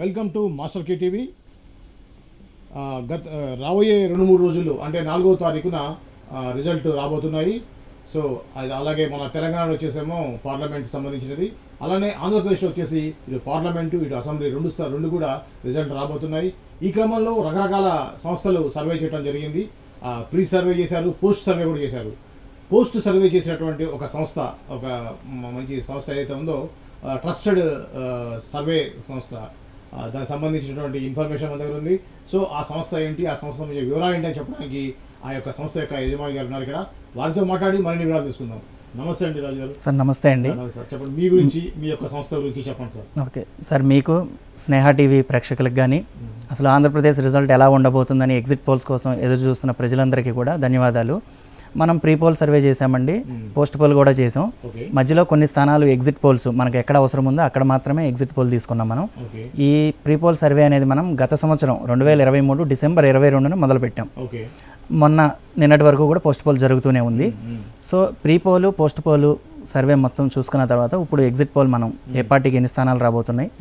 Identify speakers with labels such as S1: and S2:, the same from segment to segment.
S1: Welcome to master K TV. రాబోయే 2-3 రోజుల్లో అంటే 4వ తారీఖున రిజల్ట్ రాబోతున్నాయి. సో అది అలాగే మన తెలంగాణలో వచ్చేసేమో పార్లమెంట్ సంబంధించినది, అలానే ఆంధ్రప్రదేశ్లో వచ్చేసి ఇటు పార్లమెంటు ఇటు అసెంబ్లీ రెండు కూడా రిజల్ట్ రాబోతున్నాయి. ఈ క్రమంలో రకరకాల సంస్థలు సర్వే చేయడం జరిగింది. ప్రీ సర్వే చేశారు, పోస్ట్ సర్వే కూడా చేశారు. పోస్ట్ సర్వే చేసినటువంటి ఒక సంస్థ, ఒక మంచి సంస్థ ఏదైతే ఉందో ట్రస్టెడ్ సర్వే సంస్థ, దానికి సంబంధించినటువంటి ఇన్ఫర్మేషన్ మన దగ్గర ఉంది. సో ఆ సంస్థ ఏంటి, ఆ సంస్థ మీద వివరాలు ఏంటి అని చెప్పడానికి ఆ యొక్క సంస్థ యొక్క యజమాని గారు ఉన్నారు ఇక్కడ. వారితో మాట్లాడి మరిన్ని వివరాలు తీసుకుందాం. నమస్తే అండి రాజు గారు.
S2: సార్ నమస్తే అండి.
S1: సార్ చెప్పండి, మీ గురించి, మీ యొక్క సంస్థ గురించి చెప్పండి సార్.
S2: ఓకే సార్, మీకు స్నేహ టీవీ ప్రేక్షకులకు కానీ అసలు ఆంధ్రప్రదేశ్ రిజల్ట్ ఎలా ఉండబోతుందని ఎగ్జిట్ పోల్స్ కోసం ఎదురు చూస్తున్న ప్రజలందరికీ కూడా ధన్యవాదాలు. మనం ప్రీ పోల్ సర్వే చేసామండి, పోస్ట్ పోల్ కూడా చేసాం. మధ్యలో కొన్ని స్థానాలు ఎగ్జిట్ పోల్స్ మనకు ఎక్కడ అవసరం ఉందో అక్కడ మాత్రమే ఎగ్జిట్ పోల్ తీసుకున్నాం మనం. ఈ ప్రీ పోల్ సర్వే అనేది మనం గత సంవత్సరం 2023 డిసెంబర్ 22న మొదలుపెట్టాం. మొన్న నిన్నటి వరకు కూడా పోస్ట్ పోల్ జరుగుతూనే ఉంది. So pre poll post poll survey మొత్తం చూసుకున్న తర్వాత ఇప్పుడు ఎగ్జిట్ పోల్ మనం ఏ పార్టీకి ఎన్ని స్థానాలు రాబోతున్నాయి,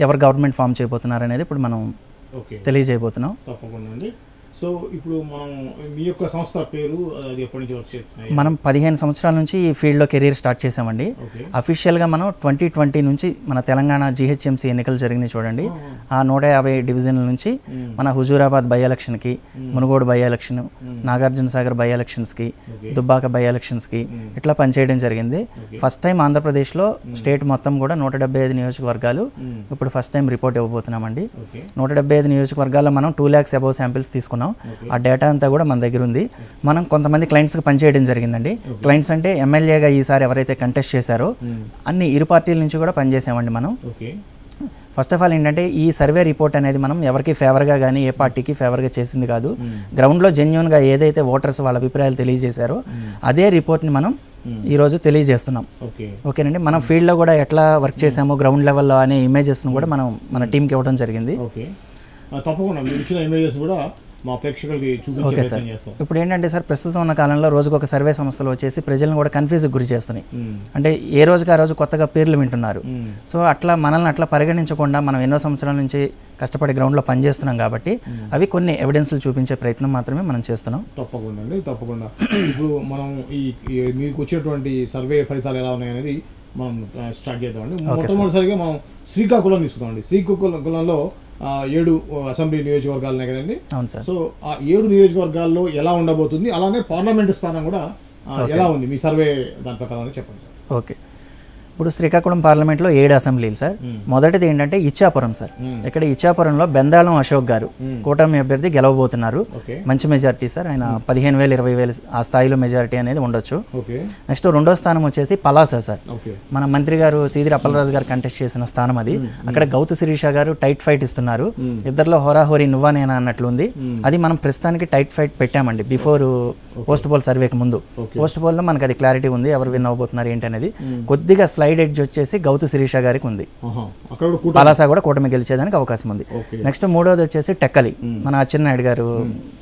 S2: ఎవరు గవర్నమెంట్ ఫామ్ చేయబోతున్నారు అనేది ఇప్పుడు మనం తెలియజేయబోతున్నాం.
S1: తప్పకుండా అండి. సో ఇప్పుడు మనం మీ యొక్క సంస్థ పేరు, అది ఎప్పటి నుంచి వర్క్ చేస్తున్నాయి?
S2: మనం 15 సంవత్సరాల నుంచి ఈ ఫీల్డ్లో కెరీర్ స్టార్ట్ చేసామండి. అఫీషియల్గా మనం 2020 నుంచి మన తెలంగాణ GHMC ఎన్నికలు జరిగినాయి చూడండి. ఆ 150 డివిజన్ల నుంచి మన హుజూరాబాద్ బై ఎలక్షన్కి, Munugode by election, Nagarjuna Sagar by ఎలక్షన్స్కి, దుబ్బాక బై ఎలక్షన్స్కి ఇట్లా పనిచేయడం జరిగింది. ఫస్ట్ టైం ఆంధ్రప్రదేశ్లో స్టేట్ మొత్తం కూడా 175 నియోజకవర్గాలు ఇప్పుడు ఫస్ట్ టైం రిపోర్ట్ ఇవ్వబోతున్నామండి. 175 నియోజకవర్గాల్లో మనం 2 lakhs అబౌవ్ శాంపిల్స్ తీసుకున్నాం. ఆ డేటా అంతా కూడా మన దగ్గర ఉంది. మనం కొంతమంది క్లయింట్స్కి పనిచేయడం జరిగిందండి. క్లయింట్స్ అంటే ఎమ్మెల్యేగా ఈసారి ఎవరైతే కంటెస్ట్ చేశారో అన్ని ఇరు పార్టీల నుంచి కూడా పనిచేసామండి మనం. ఫస్ట్ ఆఫ్ ఆల్ ఏంటంటే ఈ సర్వే రిపోర్ట్ అనేది మనం ఎవరికి ఫేవర్గా కానీ ఏ పార్టీకి ఫేవర్గా చేసింది కాదు. గ్రౌండ్లో జెన్యూన్గా ఏదైతే ఓటర్స్ వాళ్ళ అభిప్రాయాలు తెలియజేశారో అదే రిపోర్ట్ని మనం ఈరోజు తెలియజేస్తున్నాం. ఓకేనండి. మనం ఫీల్డ్లో కూడా ఎట్లా వర్క్ చేసామో గ్రౌండ్ లెవెల్లో అనే ఇమేజెస్ను కూడా మనం మన టీంకి ఇవ్వడం జరిగింది.
S1: తప్పకుండా మీరు ఇచ్చిన ఇమేజెస్ కూడా మా ప్రేక్షకులకి చూపించే ప్రయత్నం చేస్తాం.
S2: ఇప్పుడు ఏంటంటే సార్, ప్రస్తుతం ఉన్న కాలంలో రోజుకు ఒక సర్వే సంస్థలు వచ్చేసి ప్రజలను కూడా కన్ఫ్యూజ్కి గురి చేస్తున్నాయి. అంటే ఏ రోజుకి ఆ రోజు కొత్తగా పేర్లు వింటున్నారు. సో అట్లా మనల్ని అట్లా పరిగణించకుండా మనం ఎన్నో సంవత్సరాల నుంచి కష్టపడి గ్రౌండ్లో పనిచేస్తున్నాం కాబట్టి అవి కొన్ని ఎవిడెన్స్లు చూపించే ప్రయత్నం మాత్రమే మనం చేస్తున్నాం.
S1: తప్పకుండా అండి, తప్పకుండా. ఇప్పుడు మనం ఈ మీకు వచ్చేటువంటి సర్వే ఫలితాలు ఎలా ఉన్నాయనేది మనం స్టార్ట్ చేద్దామండి. మొట్టమొదటిసారిగా మనం శ్రీకాకుళం తీసుకుందామండి. శ్రీకాకుళంలో 7 అసెంబ్లీ నియోజకవర్గాలు ఉన్నాయి కదండి.
S2: అవును సార్.
S1: సో ఆ 7 నియోజకవర్గాల్లో ఎలా ఉండబోతుంది, అలానే పార్లమెంట్ స్థానం కూడా ఎలా ఉంది మీ సర్వే దాని ప్రకారం చెప్పండి సార్.
S2: ఓకే, ఇప్పుడు శ్రీకాకుళం పార్లమెంట్లో 7 అసెంబ్లీలు సార్. మొదటిది ఏంటంటే ఇచ్చాపురం సార్. ఇక్కడ ఇచ్చాపురంలో బెందాళం అశోక్ గారు కూటమి అభ్యర్థి గెలవబోతున్నారు. మంచి మెజారిటీ సార్, ఆయన 15,000 20,000 ఆ స్థాయిలో మెజారిటీ అనేది ఉండొచ్చు. నెక్స్ట్ రెండో స్థానం వచ్చేసి పలాస సార్. మన మంత్రి గారు సీదిరి అప్పలరాజు గారు కంటెస్ట్ చేసిన స్థానం అది. అక్కడ గౌతు శిరీష గారు టైట్ ఫైట్ ఇస్తున్నారు. ఇద్దరిలో హోరాహోరీ నువ్వా నేనా అన్నట్లుంది. అది మనం ప్రస్తుతానికి టైట్ ఫైట్ పెట్టామండి బిఫోర్ పోస్ట్ పోల్ సర్వేకి ముందు. పోస్ట్ పోల్లో మనకు అది క్లారిటీ ఉంది ఎవరు విన్ అవబోతున్నారు ఏంటి అనేది. కొద్దిగా స్లైడ్ ఎడ్జ్ వచ్చేసి గౌతు శిరీష గారికి ఉంది. పలాస కూడా కూటమి గెలిచేదానికి అవకాశం ఉంది. నెక్స్ట్ మూడోది వచ్చేసి టెక్కలి, మన అచ్చెన్నాయుడు గారు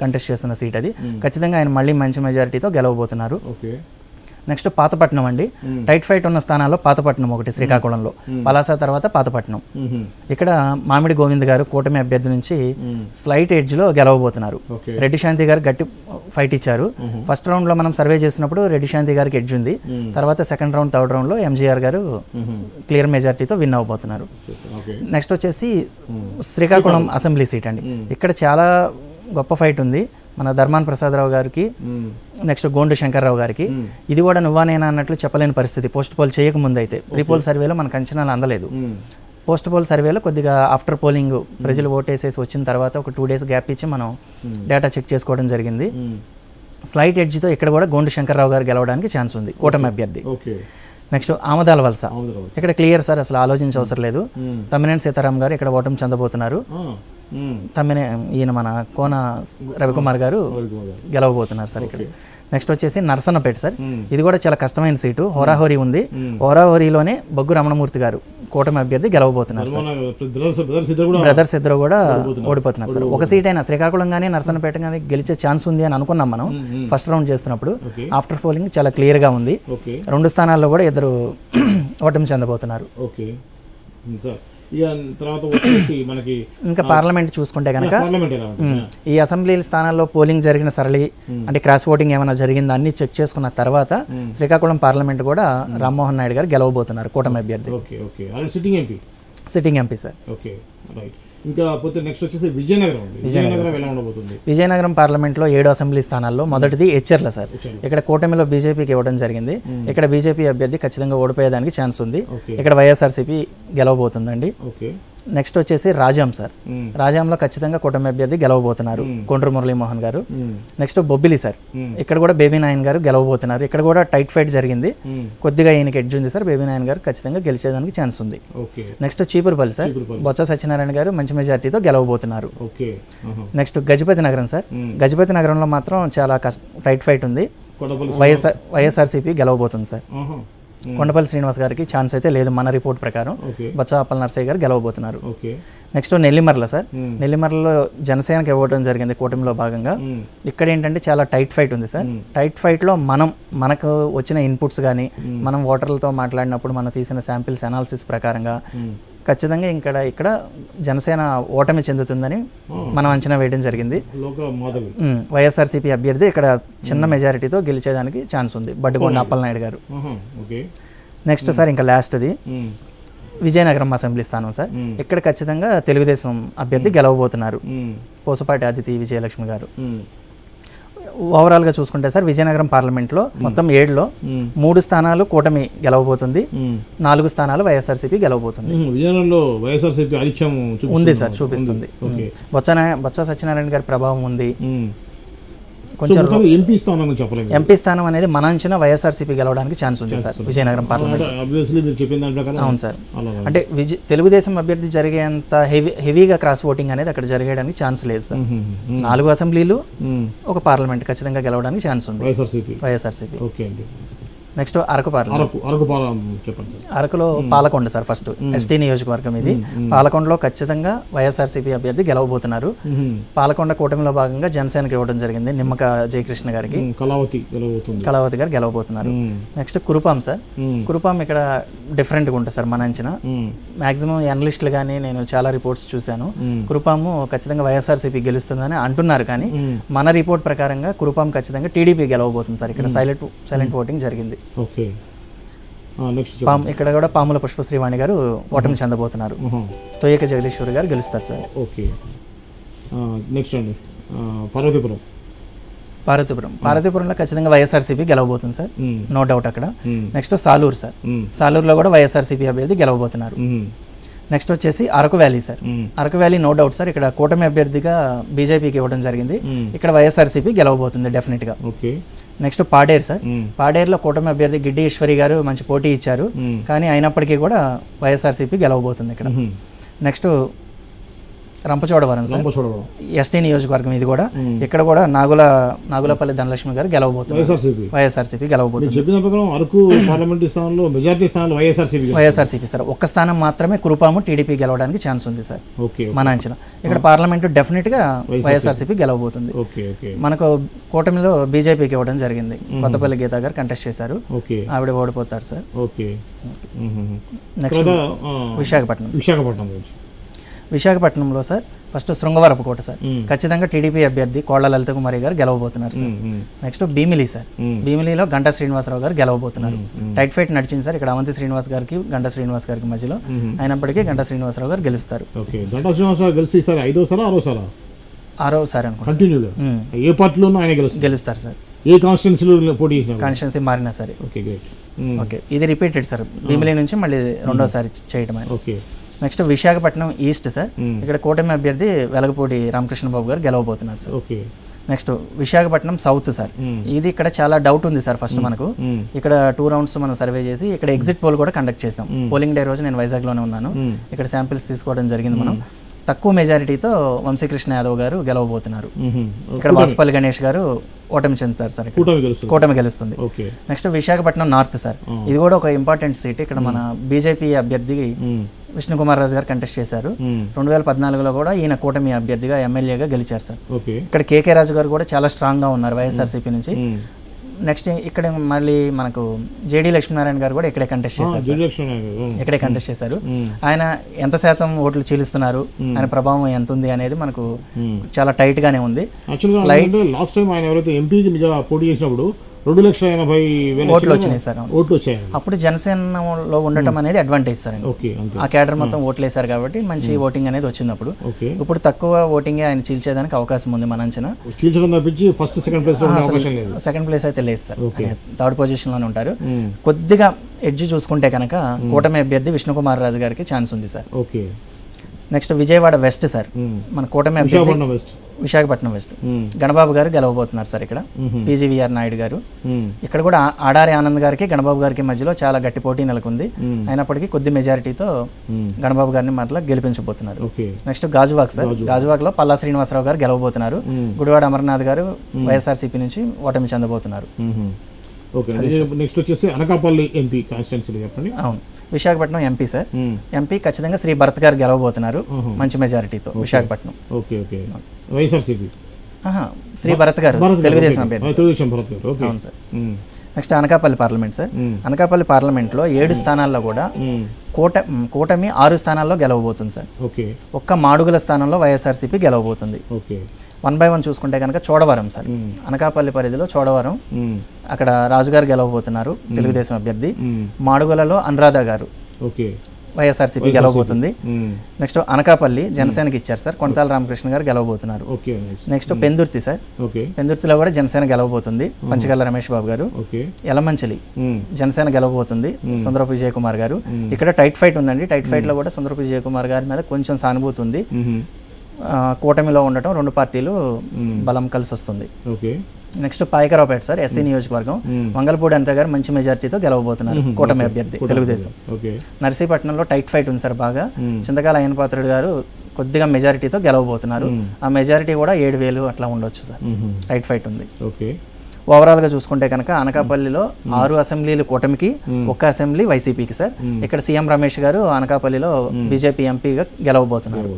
S2: కంటెస్ట్ చేస్తున్న సీట్ అది. ఖచ్చితంగా ఆయన మళ్ళీ మంచి మెజారిటీతో గెలవబోతున్నారు. నెక్స్ట్ పాతపట్నం అండి. టైట్ ఫైట్ ఉన్న స్థానాల్లో పాతపట్నం ఒకటి శ్రీకాకుళంలో, పలాస తర్వాత పాతపట్నం. ఇక్కడ మామిడి గోవింద్ గారు కూటమి అభ్యర్థి నుంచి స్లైట్ ఎడ్జ్లో గెలవబోతున్నారు. రెడ్డి శాంతి గారు గట్టి ఫైట్ ఇచ్చారు. ఫస్ట్ రౌండ్లో మనం సర్వే చేసినప్పుడు రెడ్డి శాంతి గారికి ఎడ్జ్ ఉంది. తర్వాత సెకండ్ రౌండ్ థర్డ్ రౌండ్లో MGR గారు క్లియర్ మెజారిటీతో విన్ అవబోతున్నారు. నెక్స్ట్ వచ్చేసి శ్రీకాకుళం అసెంబ్లీ సీట్ అండి. ఇక్కడ చాలా గొప్ప ఫైట్ ఉంది. మన ధర్మాన్ ప్రసాదరావు గారికి, నెక్స్ట్ గోండు శంకర్రావు గారికి. ఇది కూడా నువ్వా నేనా అన్నట్లు చెప్పలేని పరిస్థితి పోస్ట్ పోల్ చేయకముందు అయితే. ప్రీ పోల్ సర్వేలో మనకు అంచనాలు అందలేదు. పోస్ట్ పోల్ సర్వేలో కొద్దిగా ఆఫ్టర్ పోలింగ్ ప్రజలు ఓటేసేసి వచ్చిన తర్వాత ఒక 2 days గ్యాప్ ఇచ్చి మనం డేటా చెక్ చేసుకోవడం జరిగింది. స్లైట్ ఎడ్జ్తో ఇక్కడ కూడా గోండు శంకర్రావు గారు గెలవడానికి ఛాన్స్ ఉంది, కూటమి అభ్యర్థి. నెక్స్ట్ ఆమదాల వలస, ఇక్కడ క్లియర్ సార్, అసలు ఆలోచించే అవసరం లేదు. తమ్మినేని సీతారాం గారు ఇక్కడ ఓటమి చెందబోతున్నారు. ఈయన మన కోన రవికుమార్ గారు గెలవబోతున్నారు సార్ ఇక్కడ. నెక్స్ట్ వచ్చేసి నర్సన్నపేట సార్. ఇది కూడా చాలా కష్టమైన సీటు, హోరాహోరీ ఉంది. హోరాహోరీలోనే బొగ్గు రమణమూర్తి గారు కూటమి అభ్యర్థి గెలవబోతున్నారు సార్. బ్రదర్స్ ఇద్దరు కూడా ఓడిపోతున్నారు సార్. ఒక సీట్ అయినా శ్రీకాకుళం కానీ నర్సన్నపేట కానీ గెలిచే ఛాన్స్ ఉంది అని అనుకున్నాం మనం ఫస్ట్ రౌండ్ చేస్తున్నప్పుడు. ఆఫ్టర్ పోలింగ్ చాలా క్లియర్గా ఉంది. 2 స్థానాల్లో కూడా ఇద్దరు ఓటమి చెందబోతున్నారు.
S1: ఇక తర్వాత వచ్చేసి మనకి
S2: ఇంకా పార్లమెంట్ చూసుకుంటే కనుక
S1: పార్లమెంట్ ఎలా ఉంటుంది?
S2: ఈ అసెంబ్లీ స్థానాల్లో పోలింగ్ జరిగిన సరళి అంటే క్రాస్ ఓటింగ్ ఏమైనా జరిగిందా అన్ని చెక్ చేసుకున్న తర్వాత శ్రీకాకుళం పార్లమెంట్ కూడా రామ్మోహన్ నాయుడు గారు గెలవబోతున్నారు కూటమి అభ్యర్థి.
S1: ఓకే ఓకే అది sitting MP.
S2: Sitting MP sir.
S1: Okay right. ఇంకా పోతే నెక్స్ట్ వచ్చేసి విజయనగరం ఉంది. విజయనగరం ఎలా ఉండబోతుంది?
S2: విజయనగరం పార్లమెంట్లో 7 అసెంబ్లీ స్థానాల్లో మొదటిది ఎచ్చెర్ల సార్. ఇక్కడ కూటమిలో బీజేపీకి ఇవ్వడం జరిగింది. ఇక్కడ బీజేపీ అభ్యర్థి ఖచ్చితంగా ఓడిపోయేదానికి ఛాన్స్ ఉంది. ఇక్కడ వైఎస్ఆర్సీపీ గెలవబోతుందండి.
S1: ఓకే.
S2: నెక్స్ట్ వచ్చేసి రాజాం సార్. రాజాంలో ఖచ్చితంగా కూటమి అభ్యర్థి గెలవబోతున్నారు కొండ్రు మురళీమోహన్ గారు. Next Bobbili sir. ఇక్కడ కూడా బేబీ నాయన్ గారు గెలవబోతున్నారు. ఇక్కడ కూడా టైట్ ఫైట్ జరిగింది, కొద్దిగా ఈయనకి ఎడ్జ్ ఉంది సార్. బేబీ నాయన్ గారు ఖచ్చితంగా గెలిచేదానికి ఛాన్స్ ఉంది. Next Cheepurupalli sir. బొత్స సత్యనారాయణ గారు మంచి మెజార్టీతో గెలవబోతున్నారు. నెక్స్ట్ గజపతి నగరం సార్. గజపతి నగరంలో మాత్రం చాలా టైట్ ఫైట్ ఉంది. వైఎస్ఆర్సీపీ గెలవబోతుంది సార్. కొండపల్లి శ్రీనివాస్ గారికి ఛాన్స్ అయితే లేదు మన రిపోర్ట్ ప్రకారం. బొత్స అప్పల్ నర్సయ్య గారు గెలవబోతున్నారు. Next Nellimarla sir. నెల్లిమర్లలో జనసేనకి ఇవ్వడం జరిగింది కూటమిలో భాగంగా. ఇక్కడ ఏంటంటే చాలా టైట్ ఫైట్ ఉంది సార్. టైట్ ఫైట్లో మనకు వచ్చిన ఇన్పుట్స్ కానీ మనం ఓటర్లతో మాట్లాడినప్పుడు మనం తీసిన శాంపిల్స్ అనాలిసిస్ ప్రకారంగా ఖచ్చితంగా ఇక్కడ జనసేన ఓటమి చెందుతుందని మనం అంచనా వేయడం జరిగింది. వైఎస్ఆర్సీపీ అభ్యర్థి ఇక్కడ చిన్న మెజారిటీతో గెలిచేదానికి ఛాన్స్ ఉంది, బడ్డికొండ అప్పలనాయుడు గారు. నెక్స్ట్ సార్ ఇంకా లాస్ట్ది విజయనగరం అసెంబ్లీ స్థానం సార్. ఇక్కడ ఖచ్చితంగా తెలుగుదేశం అభ్యర్థి గెలవబోతున్నారు, పోసపాటి అదితి విజయలక్ష్మి గారు. ఓవరాల్గా చూసుకుంటే సార్ విజయనగరం పార్లమెంట్లో మొత్తం 7లో 3 స్థానాలు కూటమి గెలవబోతుంది, 4 స్థానాలు వైఎస్ఆర్సీపీ గెలవబోతుంది. ఉంది సార్, చూపిస్తుంది. బొత్స సత్యనారాయణ గారి ప్రభావం ఉంది. కొంచెం ఎంపీ స్థానం అనేది మన అంచనా వైఎస్ఆర్సీపీ గెలవడానికి ఛాన్స్ ఉంది సార్ విజయనగరం పార్లమెంట్. అవును సార్. అంటే తెలుగుదేశం అభ్యర్థి జరిగేంత హెవీగా క్రాస్ ఓటింగ్ అనేది అక్కడ జరిగేయడానికి ఛాన్స్ లేదు సార్. 4 అసెంబ్లీలు, ఒక పార్లమెంట్ ఖచ్చితంగా గెలవడానికి ఛాన్స్ ఉంది వైఎస్ఆర్సీపీ. Next Araku parliament. అరకులో పాలకొండ సార్ ఫస్ట్ ఎస్టీ నియోజకవర్గం ఇది. పాలకొండలో ఖచ్చితంగా వైఎస్ఆర్సీపీ అభ్యర్థి గెలవబోతున్నారు. పాలకొండ కూటమిలో భాగంగా జనసేనకి ఇవ్వడం జరిగింది నిమ్మక జయకృష్ణ గారికి. కళావతి గారు గెలవబోతున్నారు. Next Kurupam sir. కురుపాం ఇక్కడ డిఫరెంట్గా ఉంటుంది సార్ మన అంచనా. మాక్సిమం ఎనలిస్టులు కానీ నేను చాలా రిపోర్ట్స్ చూశాను, కురుపాము ఖచ్చితంగా వైఎస్ఆర్సీపీ గెలుస్తుందని అంటున్నారు. కానీ మన రిపోర్ట్ ప్రకారంగా కురుపాం ఖచ్చితంగా టీడీపీ గెలవబోతుంది సార్. ఇక్కడ సైలెంట్ ఓటింగ్ జరిగింది. ఇక్కడ కూడా పాముల పుష్పశ్రీవాణి గారు ఓటమి చెందబోతున్నారు. తొయ్యక జగదీశ్వరి గారు గెలుస్తారు సార్. పార్వతీపురంలో ఖచ్చితంగా వైఎస్ఆర్సీపీ గెలవబోతుంది సార్, నో డౌట్ అక్కడ. Next Saluru sir. సాలూరులో కూడా వైఎస్ఆర్సీపీ అభ్యర్థి గెలవబోతున్నారు. నెక్స్ట్ వచ్చేసి Araku valley sir. Araku valley no doubt sir, ఇక్కడ కూటమి అభ్యర్థిగా బీజేపీకి ఇవ్వడం జరిగింది. ఇక్కడ వైఎస్ఆర్సీపీ గెలవబోతుంది డెఫినెట్ గా. Next Paderu sir. పాడేరులో కూటమి అభ్యర్థి గిడ్డి ఈశ్వరి గారు మంచి పోటీ ఇచ్చారు, కానీ అయినప్పటికీ కూడా వైఎస్ఆర్సీపీ గెలవబోతుంది ఇక్కడ. నెక్స్ట్ రంపచోడవరం సార్, ఎస్టీ నియోజకవర్గం ఇది కూడా. ఇక్కడ కూడా నాగులపల్లి ధనలక్ష్మి గారు గెలవబోతున్నారు, వైఎస్ఆర్సీపీ గెలవబోతుంది. వైఎస్ఆర్సీపీ సార్. ఒక్క స్థానం మాత్రమే కురుపాము టీడీపీ గెలవడానికి ఛాన్స్ ఉంది సార్ మన అంచనా. ఇక్కడ పార్లమెంట్ డెఫినెట్ గా వైఎస్ఆర్సీపీ గెలవబోతుంది. మనకు కూటమిలో బీజేపీకి ఇవ్వడం జరిగింది, కొత్తపల్లి గీతా గారు కంటెస్ట్ చేశారు, ఆవిడ ఓడిపోతారు సార్. నెక్స్ట్ విశాఖపట్నంలో సార్ ఫస్ట్ శృంగవరపుకోట సార్. ఖచ్చితంగా టీడీపీ అభ్యర్థి కోళ్ల లలిత కుమారి గారు గెలవబోతున్నారు సార్. Next Bheemili sir. భీమిలిలో గంటా శ్రీనివాసరావు గారు గెలవబోతున్నారు. టైట్ ఫైట్ నడిచింది సార్ ఇక్కడ అవంతి శ్రీనివాస్ గారికి గంటా శ్రీనివాస్ గారికి మధ్యలో, అయినప్పటికీ గంటా శ్రీనివాసరావు గారు గెలుస్తారు. ఆరోసారి గెలుస్తారు సార్, కాన్స్టిట్యున్సీ మారినా సరే. ఓకే, ఇది రిపీటెడ్ సార్, భీమిలి నుంచి మళ్ళీ రెండోసారి చేయడం. Next Visakhapatnam east sir. ఇక్కడ కూటమి అభ్యర్థి వెలగపూడి రామకృష్ణ బాబు గారు గెలవబోతున్నారు sir. Next Visakhapatnam south sir. ఇది ఇక్కడ చాలా డౌట్ ఉంది సార్. ఫస్ట్ మనకు ఇక్కడ 2 రౌండ్స్ మనం సర్వే చేసి ఇక్కడ ఎగ్జిట్ పోల్ కూడా కండక్ట్ చేసాం. పోలింగ్ డే రోజు నేను వైజాగ్లోనే ఉన్నాను, ఇక్కడ శాంపిల్స్ తీసుకోవడం జరిగింది. మనం తక్కువ మెజారిటీతో వంశీకృష్ణ యాదవ్ గారు గెలవబోతున్నారు. ఇక్కడ వాసుపల్లి గణేష్ గారు ఓటమి చెందుతారు సార్, కూటమి గెలుస్తుంది. Next Visakhapatnam north sir. ఇది కూడా ఒక ఇంపార్టెంట్ సీట్. ఇక్కడ మన బీజేపీ అభ్యర్థి విష్ణుకుమార్ రాజు గారు కంటెస్ట్ చేశారు. 2014లో కూడా ఈయన కూటమి అభ్యర్థిగా ఎమ్మెల్యేగా గెలిచారు సార్. ఇక్కడ కేకే రాజు గారు కూడా చాలా స్ట్రాంగ్ గా ఉన్నారు వైఎస్ఆర్సీపీ నుంచి. నెక్స్ట్ ఇక్కడ మళ్ళీ మనకు జేడీ లక్ష్మీనారాయణ గారు కూడా ఇక్కడే కంటెస్ట్ చేశారు, ఇక్కడే కంటెస్ట్ చేశారు. ఆయన ఎంత శాతం ఓట్లు చీలుస్తున్నారు, ఆయన ప్రభావం ఎంత ఉంది అనేది మనకు చాలా టైట్ గానే ఉంది.
S1: లాస్ట్ టైం ఆయన ఎవరైతే ఎంపీకి పోటీ చేసినప్పుడు 2,80,000
S2: ఓట్లు వచ్చినాయి సార్. అప్పుడు జనసేనలో ఉండటం అనేది అడ్వాంటేజ్ సార్. ఆ క్యాడర్ మొత్తం ఓట్లు వేశారు కాబట్టి మంచి ఓటింగ్ అనేది వచ్చింది. అప్పుడు ఇప్పుడు తక్కువ ఓటింగ్ ఆయన చీల్చేదానికి అవకాశం ఉంది మన అంచనా. సెకండ్ ప్లేస్ అయితే లేదు సార్, థర్డ్ పొజిషన్ లోనే ఉంటారు. కొద్దిగా ఎడ్జ్ చూసుకుంటే కనుక కూటమి అభ్యర్థి విష్ణుకుమార్ రాజు గారికి ఛాన్స్ ఉంది sir. Next Vijayawada west sir, మన కూటమి అభ్యర్థి విశాఖపట్నం వెస్ట్ గణబాబు గారు గెలవబోతున్నారు సార్. ఇక్కడ పీజీవీఆర్ నాయుడు గారు, ఇక్కడ కూడా ఆడారి ఆనంద్ గారికి గణబాబు గారికి మధ్యలో చాలా గట్టి పోటీ నెలకొంది. అయినప్పటికీ కొద్ది మెజారిటీతో గణబాబు గారిని మరలా గెలిపించబోతున్నారు. నెక్స్ట్ గాజువాక్ సార్, గాజువాక్ లో పల్లా శ్రీనివాసరావు గారు గెలవబోతున్నారు. గుడివాడ అమర్నాథ్ గారు వైఎస్ఆర్సీపీ నుంచి ఓటమి చెందబోతున్నారు.
S1: నెక్స్ట్ వచ్చేసి అనకాపల్లి ఎంపీ కాన్స్టిట్యున్సీ చెప్పండి.
S2: అవును, విశాఖపట్నం ఎంపీ సార్. ఎంపీ ఖచ్చితంగా శ్రీ భరత్ గారు గెలవబోతున్నారు మంచి మెజారిటీతో విశాఖపట్నం. శ్రీ భరత్ గారు తెలుగుదేశం అభ్యర్థి. అవును sir. Next Anakapalli parliament sir. Anakapalli పార్లమెంట్లో 7 స్థానాల్లో కూడా కూటమి 6 స్థానాల్లో గెలవబోతుంది సార్. ఒక్క మాడుగుల స్థానంలో వైఎస్ఆర్సీపీ గెలవబోతుంది. 1 by 1 చూసుకుంటే కనుక చోడవరం సార్, అనకాపల్లి పరిధిలో చోడవరం, అక్కడ రాజుగారు గెలవబోతున్నారు తెలుగుదేశం అభ్యర్థి. మాడుగులలో అనురాధ గారు వైఎస్ఆర్సీపీ గెలవబోతుంది. నెక్స్ట్ అనకాపల్లి జనసేనకి ఇచ్చారు సార్, కొంతాల రామకృష్ణ గారు గెలవబోతున్నారు. నెక్స్ట్ పెందుర్తి సార్, పెందుర్తిలో కూడా జనసేన గెలవబోతుంది పంచగల్ల రమేష్ బాబు గారు. యలమంచిలి జనసేన గెలవబోతుంది సుందరపు విజయ్ కుమార్ గారు. ఇక్కడ టైట్ ఫైట్ ఉందండి, టైట్ ఫైట్ లో కూడా సుందరపు విజయ్ కుమార్ గారి మీద కొంచెం సానుభూతి ఉంది. కూటమిలో ఉండటం 2 పార్టీలు బలం కలిసి వస్తుంది. నెక్స్ట్ పాయకరావుపేట సార్, ఎస్సీ నియోజకవర్గం, మంగళపూడి అంత గారు మంచి మెజార్టీతో గెలవబోతున్నారు కూటమి అభ్యర్థి తెలుగుదేశం. నర్సీపట్నంలో టైట్ ఫైట్ ఉంది సార్ బాగా, చింతకాల అయ్యనపాత్రుడు గారు కొద్దిగా మెజారిటీతో గెలవబోతున్నారు. ఆ మెజారిటీ కూడా 7,000 అట్లా ఉండొచ్చు సార్, టైట్ ఫైట్ ఉంది. ఓవరాల్ గా చూసుకుంటే కనుక అనకాపల్లిలో 6 అసెంబ్లీలు కూటమికి, 1 అసెంబ్లీ వైసీపీకి సార్. ఇక్కడ సీఎం రమేష్ గారు అనకాపల్లిలో బీజేపీ ఎంపీగా గెలవబోతున్నారు.